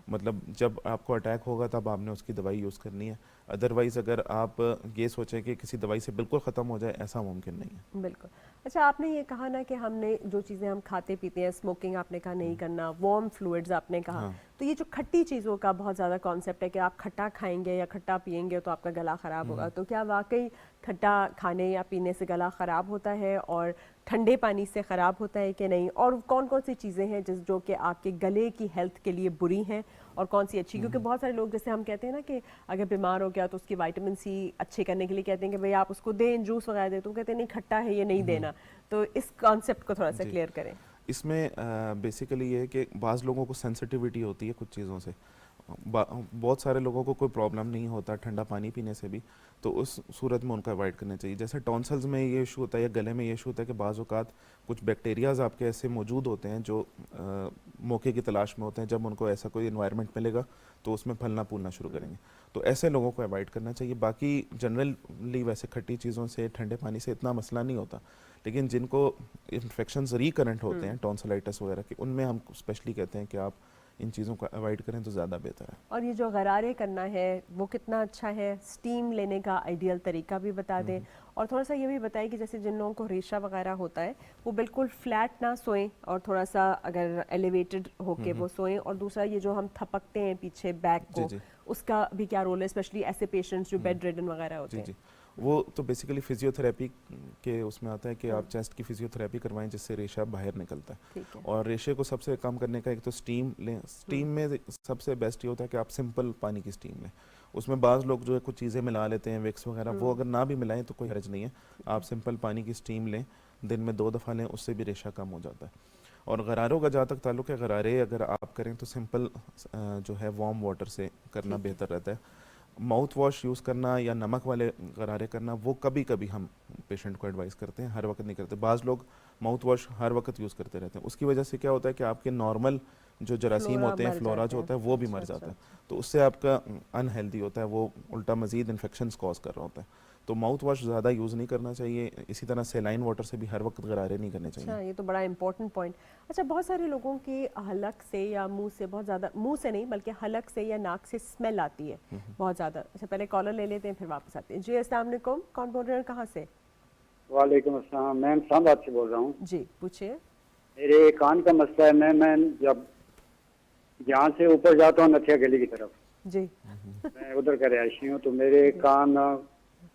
मतलब जब आपको अटैक होगा तब आपने उसकी दवाई यूज़ करनी है। अदरवाइज़ अगर आप ये सोचें कि किसी दवाई से बिल्कुल ख़त्म हो जाए, ऐसा मुमकिन नहीं है। बिल्कुल। अच्छा, आपने ये कहा ना कि हमने जो चीज़ें हम खाते पीते हैं, स्मोकिंग आपने कहा नहीं करना, वार्म फ्लूइड्स आपने कहा, तो ये जो खट्टी चीज़ों का बहुत ज़्यादा कॉन्सेप्ट है कि आप खट्टा खाएंगे या खट्टा पिएंगे तो आपका गला ख़राब होगा, तो क्या वाकई खट्टा खाने या पीने से गला ख़राब होता है और ठंडे पानी से ख़राब होता है कि नहीं? और कौन कौन सी चीज़ें हैं जो कि आपके गले की हेल्थ के लिए बुरी हैं और कौन सी अच्छी? क्योंकि बहुत सारे लोग, जैसे हम कहते हैं ना कि अगर बीमार हो गया तो उसकी विटामिन सी अच्छे करने के लिए कहते हैं कि भाई आप उसको दें, जूस वगैरह दें, तो कहते हैं नहीं खट्टा है ये नहीं देना। तो इस कॉन्सेप्ट को थोड़ा सा क्लियर करें। इसमें बेसिकली ये है कि बाज़ लोगों को सेंसिटिविटी होती है कुछ चीज़ों से। बहुत सारे लोगों को कोई प्रॉब्लम नहीं होता ठंडा पानी पीने से भी, तो उस सूरत में उनको अवॉइड करना चाहिए। जैसे टॉन्सिल्स में ये इशू होता है या गले में ये इशू होता है कि बाज़ औक़ात कुछ बैक्टीरियाज़ आपके ऐसे मौजूद होते हैं जो मौके की तलाश में होते हैं। जब उनको ऐसा कोई इन्वायरमेंट मिलेगा तो उसमें फलना फूलना शुरू करेंगे, तो ऐसे लोगों को अवॉइड करना चाहिए। बाकी जनरली वैसे खट्टी चीज़ों से, ठंडे पानी से इतना मसला नहीं होता, लेकिन जिनको इन्फेक्शंस रिकरेंट होते हैं टॉन्सिलाइटिस वगैरह के, उनमें हम स्पेशली कहते हैं कि आप इन चीज़ों को अवॉइड करें तो ज़्यादा बेहतर है। और ये जो गरारे करना है वो कितना अच्छा है, स्टीम लेने का आइडियल तरीका भी बता दें, और थोड़ा सा ये भी बताएं कि जैसे जिन लोगों को रेशा वगैरह होता है वो बिल्कुल फ्लैट ना सोएं और थोड़ा सा अगर एलिवेटेड होके वो सोएं, और दूसरा ये जो हम थपकते हैं पीछे बैक को, उसका भी क्या रोल है, स्पेशली ऐसे पेशेंट्स जो बेड रिडन वगैरह होते हैं? वो तो बेसिकली फिजियोथेरेपी के उसमें आता है कि आप चेस्ट की फिजियोथेरेपी करवाएं जिससे रेशा बाहर निकलता है। और रेशे को सबसे कम करने का एक तो स्टीम लें। स्टीम में सबसे बेस्ट ये होता है कि आप सिंपल पानी की स्टीम लें। उसमें बाज़ लोग जो है कुछ चीज़ें मिला लेते हैं, विक्स वगैरह, वो अगर ना भी मिलाएं तो कोई हर्ज नहीं है। आप सिंपल पानी की स्टीम लें, दिन में 2 दफ़ा लें, उससे भी रेशा कम हो जाता है। और गरारों का जहाँ तक ताल्लुक है, गरारे अगर आप करें तो सिंपल जो है वार्म वाटर से करना बेहतर रहता है। माउथ वॉश यूज़ करना या नमक वाले गरारे करना वो कभी कभी हम पेशेंट को एडवाइस करते हैं, हर वक्त नहीं करते। बाज़ लोग माउथ वॉश हर वक्त यूज़ करते रहते हैं, उसकी वजह से क्या होता है कि आपके नॉर्मल जो जरासीम होते हैं, फ्लोरा जो होता है वो भी मर जाता है, तो उससे आपका अनहेल्दी होता है, वो उल्टा मज़ीद इन्फेक्शंस कॉज कर रहा होता है। तो माउथ वॉश ज़्यादा यूज़ नहीं करना चाहिए। इसी तरह सेलाइन वाटर से भी हर वक्त गरारे नहीं करने चाहिए। अच्छा, ये तो बड़ा इंपॉर्टेंट पॉइंट। अच्छा, बहुत सारे लोगों की हलक से या मुंह से बहुत ज़्यादा, मुंह से नहीं बल्कि हलक से या नाक से स्मेल आती है बहुत ज़्यादा। अच्छा, पहले कॉलर ले लेते हैं फिर वापस आते हैं। जी अस्सलाम वालेकुम, कौन बोल रहे हैं, कहाँ से? वालेकुम अस्सलाम, मैं इस्लामाबाद से बोल रहा हूँ। जी पूछिए। मेरे कान का मसला है। मैं जब यहाँ से ऊपर जाता हूँ नथिया गली की तरफ, जी मैं उधर का रहायशी हूँ, तो मेरे कान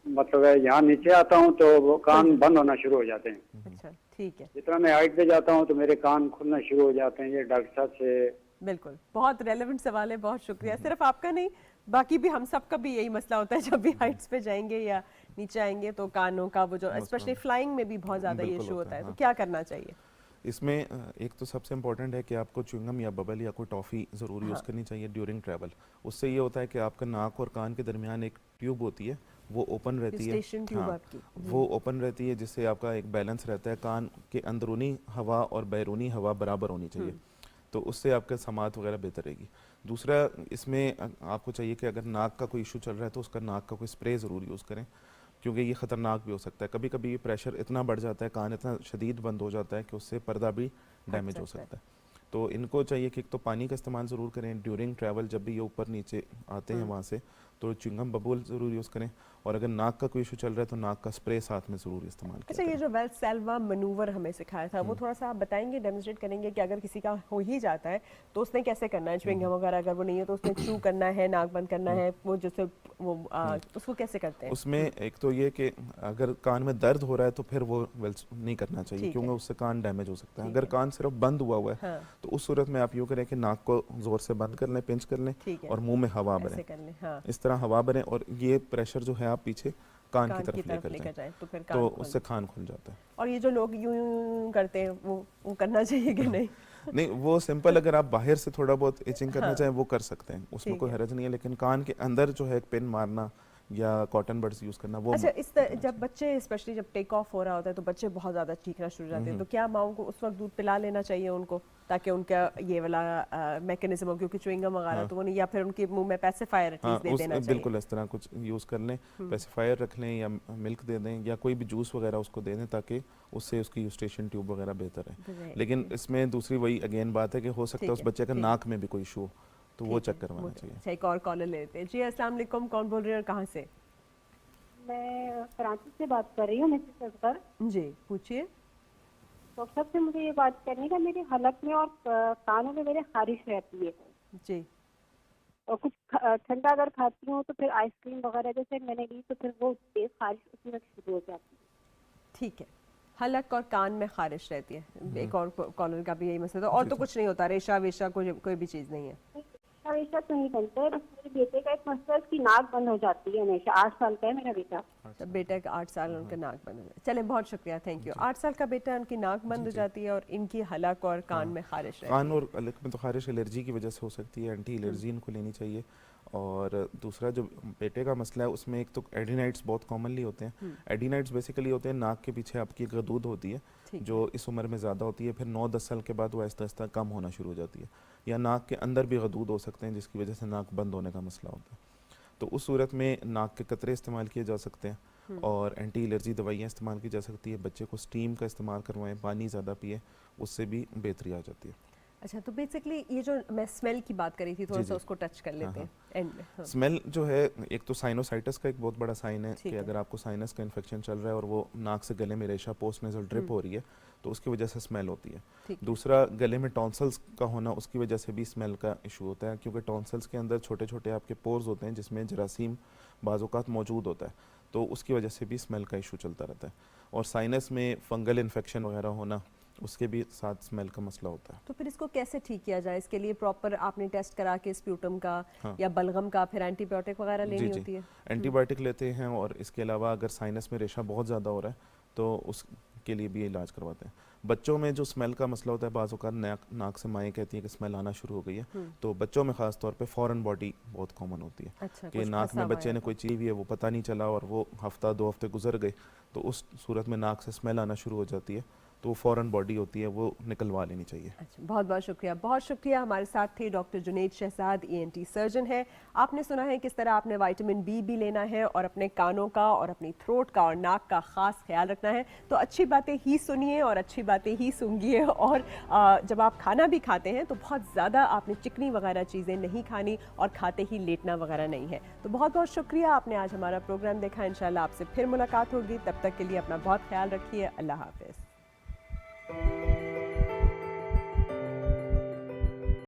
मतलब है यहाँ नीचे आता हूँ तो वो कान बंद होना शुरू हो जाते हैं। अच्छा, ठीक है। जितना मैं हाइट पे जाता हूँ तो मेरे कान खुलना शुरू हो जाते हैं। ये डॉक्टर साहब से बिल्कुल बहुत रेलेवेंट सवाल है, बहुत शुक्रिया। सिर्फ आपका नहीं, बाकी भी हम सबका भी यही मसला होता है, जब भी हाइट्स पे जाएंगे या नीचे आएंगे तो कानों का वो जो स्पेशली फ्लाइंग में भी बहुत ज़्यादा ये इशू होता है। तो क्या करना चाहिए इसमें? एक तो सबसे इम्पोर्टेंट है कि आपको च्युइंगम या बबल या कोई टॉफ़ी ज़रूर यूज़ करनी चाहिए ड्यूरिंग ट्रैवल। उससे ये होता है कि आपका नाक और कान के दरमियान एक ट्यूब होती है, वो ओपन रहती है। हाँ, वो ओपन रहती है, जिससे आपका एक बैलेंस रहता है। कान के अंदरूनी हवा और बैरूनी हवा बराबर होनी चाहिए, तो उससे आपका समात वगैरह बेहतर रहेगी। दूसरा, इसमें आपको चाहिए कि अगर नाक का कोई इशू चल रहा है तो उसका नाक का कोई स्प्रे ज़रूर यूज़ करें, क्योंकि ये ख़तरनाक भी हो सकता है। कभी कभी प्रेशर इतना बढ़ जाता है, कान इतना शदीद बंद हो जाता है कि उससे पर्दा भी डैमेज हो सकता है। तो इनको चाहिए कि एक तो पानी का इस्तेमाल ज़रूर करें ड्यूरिंग ट्रैवल, जब भी ये ऊपर नीचे आते हैं वहाँ से, तो च्युइंगम बबूल ज़रूर यूज़ करें। और अगर नाक का कोई इशू चल रहा है तो नाक का स्प्रे साथ में ज़रूर इस्तेमाल करें। अच्छा, ये जो वेल्सेल्वा मनूवर हमें सिखाया था वो थोड़ा सा आप बताएंगे, डेमोंस्ट्रेट करेंगे कि अगर किसी का हो ही जाता है तो उसने कैसे करना है? च्युइंगम वगैरह अगर वो नहीं है तो उसने चू करना है, नाक बंद करना है, वो जैसे वो उसको कैसे करते हैं? उसमें एक तो ये कि अगर कान में दर्द हो रहा है तो फिर वो वेल्स नहीं करना चाहिए, क्योंकि उससे कान डैमेज हो सकता है। अगर कान सिर्फ बंद हुआ हुआ है तो उस सूरत में आप यूँ करें कि नाक को ज़ोर से बंद कर लें, पिंच कर लें और मुंह में हवा भरें, इस तरह हवा भरें, और ये प्रेशर जो है आप पीछे कान की तरफ लेकर जाएं, तो उससे कान खुल जाता है। और ये जो लोग यूं करते हैं वो करना चाहिए कि नहीं? नहीं, वो सिंपल अगर आप बाहर से थोड़ा बहुत इचिंग करना चाहें वो कर सकते हैं, उसमें कोई हर्ज नहीं है, लेकिन कान के अंदर जो है एक पिन मारना या कॉटन बड्स यूज़ करना वो। अच्छा, जब बच्चे स्पेशली जब टेक ऑफ हो रहा होता है तो बच्चे बहुत ज़्यादा चीखना शुरू हो जाते हैं, तो क्या माओ को उस वक्त दूध पिला लेना चाहिए उनको, ताकि उनका ये वाला मैकेनिज्म हो, क्योंकि च्युइंगम वगैरह तो वो नहीं, या फिर उनके मुंह में पेसिफायर दे देना चाहिए? बिल्कुल इस तरह कुछ यूज़ कर लें, पेसिफायर रख लें या मिल्क दे दें या कोई भी जूस वगैरह उसको दे दें, ताकि उससे उसकी यूस्टेशन ट्यूब वगैरह बेहतर है। लेकिन इसमें दूसरी वही अगेन बात है कि हो सकता है उस बच्चे का नाक में भी कोई इशू हो, तो वो चेक करवाना चाहिए। एक और कॉलर लेते हैं। जी अस्सलाम वालेकुम, कौन बोल रहे हैं, कहाँ से? मैं कराची से बात कर रही हूँ, मिसेस असगर। जी पूछिए। तो सबसे मुझे ये बात करनी है, मेरे हलक में और कानों में मेरे खारिश रहती है जी, और कुछ ठंडा अगर खाती हूँ तो फिर आइसक्रीम वगैरह जैसे मैंने ली तो फिर वो तेज खारिश उसमें शुरू हो जाती है। ठीक है, हलक और कान में खारिश रहती है। एक और कॉलर का भी यही मसला था, और तो कुछ नहीं होता, रेशा वेशा कोई भी चीज़ नहीं है? रेशा वेशा तो नहीं बनता है, बस मेरे बेटे का एक मसला है, उसकी नाक बंद हो जाती है हमेशा। 8 साल का है मेरा बेटा। तो बेटा का 8 साल उनका नाक बंद हो जाती है। चले, बहुत शुक्रिया, थैंक यू। 8 साल का बेटा, उनकी नाक बंद हो जाती है और इनकी हलक और कान में खारिश रहती है। कान और हलक में तो खारिश एलर्जी की वजह से हो सकती है, एंटी एलर्जी इनको लेनी चाहिए। और दूसरा जो बेटे का मसला है उसमें एक तो एडिनाइट्स बहुत कॉमनली होते हैं। एडिनाइट्स बेसिकली होते हैं नाक के पीछे आपकी गदूद होती है जो इस उम्र में ज़्यादा होती है, फिर 9-10 साल के बाद वो आहिस्ता आहिस्ता कम होना शुरू हो जाती है, या नाक के अंदर भी गदूद हो सकते हैं जिसकी वजह से नाक बंद होने का मसला होता है। तो उस सूरत में नाक के कतरे इस्तेमाल किए जा सकते हैं और एंटी एलर्जी दवाइयाँ इस्तेमाल की जा सकती है। बच्चे को स्टीम का इस्तेमाल करवाएं, पानी ज़्यादा पिए, उससे भी बेहतरी आ जाती है। अच्छा, तो बेसिकली ये जो मैं स्मेल की बात करी थी, थोड़ा सा उसको टच कर लेते हैं एंड में। हाँ। स्मेल जो है एक तो साइनोसाइटिस का एक बहुत बड़ा साइन है कि अगर आपको साइनस का इन्फेक्शन चल रहा है और वो नाक से गले में रेशा पोस्ट नेजल ड्रिप हो रही है तो उसकी वजह से स्मेल होती है। दूसरा, गले में टॉन्सल्स का होना, उसकी वजह से भी स्मेल का इशू होता है, क्योंकि टॉन्सल्स के अंदर छोटे छोटे आपके पोर्स होते हैं जिसमें जरासीम बाज़-औक़ात मौजूद होता है, तो उसकी वजह से भी स्मेल का इशू चलता रहता है। और साइनस में फंगल इन्फेक्शन वगैरह होना, उसके भी साथ स्मेल का मसला होता है। तो फिर इसको कैसे ठीक किया जाए? इसके लिए प्रॉपर आपने टेस्ट करा के स्प्यूटम का या बलगम का, फिर एंटीबायोटिक वगैरह लेनी होती है? एंटीबायोटिक लेते हैं और इसके अलावा अगर साइनस में रेशा बहुत ज़्यादा हो रहा है तो उसके लिए भी इलाज करवाते हैं। बच्चों में जो स्मेल का मसला होता है, बाज़ औक़ात नाक से माएँ कहती हैं कि स्मेल आना शुरू हो गई है, तो बच्चों में ख़ास तौर पे फॉरेन बॉडी बहुत कॉमन होती है। अच्छा, कि नाक में बच्चे ने कोई चीज़ भी है वो पता नहीं चला और वो हफ्ता 2 हफ्ते गुजर गए, तो उस सूरत में नाक से स्मेल आना शुरू हो जाती है, तो वो फॉरेन बॉडी होती है, वो निकलवा लेनी चाहिए। अच्छा, बहुत बहुत शुक्रिया, बहुत शुक्रिया। हमारे साथ थे doctor Junaid Shahzad, ENT surgeon है। आपने सुना है किस तरह आपने विटामिन B भी लेना है और अपने कानों का और अपनी थ्रोट का और नाक का ख़ास ख्याल रखना है। तो अच्छी बातें ही सुनिए और अच्छी बातें ही सूंघिए, और जब आप खाना भी खाते हैं तो बहुत ज़्यादा आपने चिकनी वगैरह चीज़ें नहीं खानी और खाते ही लेटना वगैरह नहीं है। तो बहुत बहुत शुक्रिया, आपने आज हमारा प्रोग्राम देखा। इंशाल्लाह आपसे फिर मुलाकात होगी, तब तक के लिए अपना बहुत ख्याल रखिए। अल्लाह हाफ़िज़।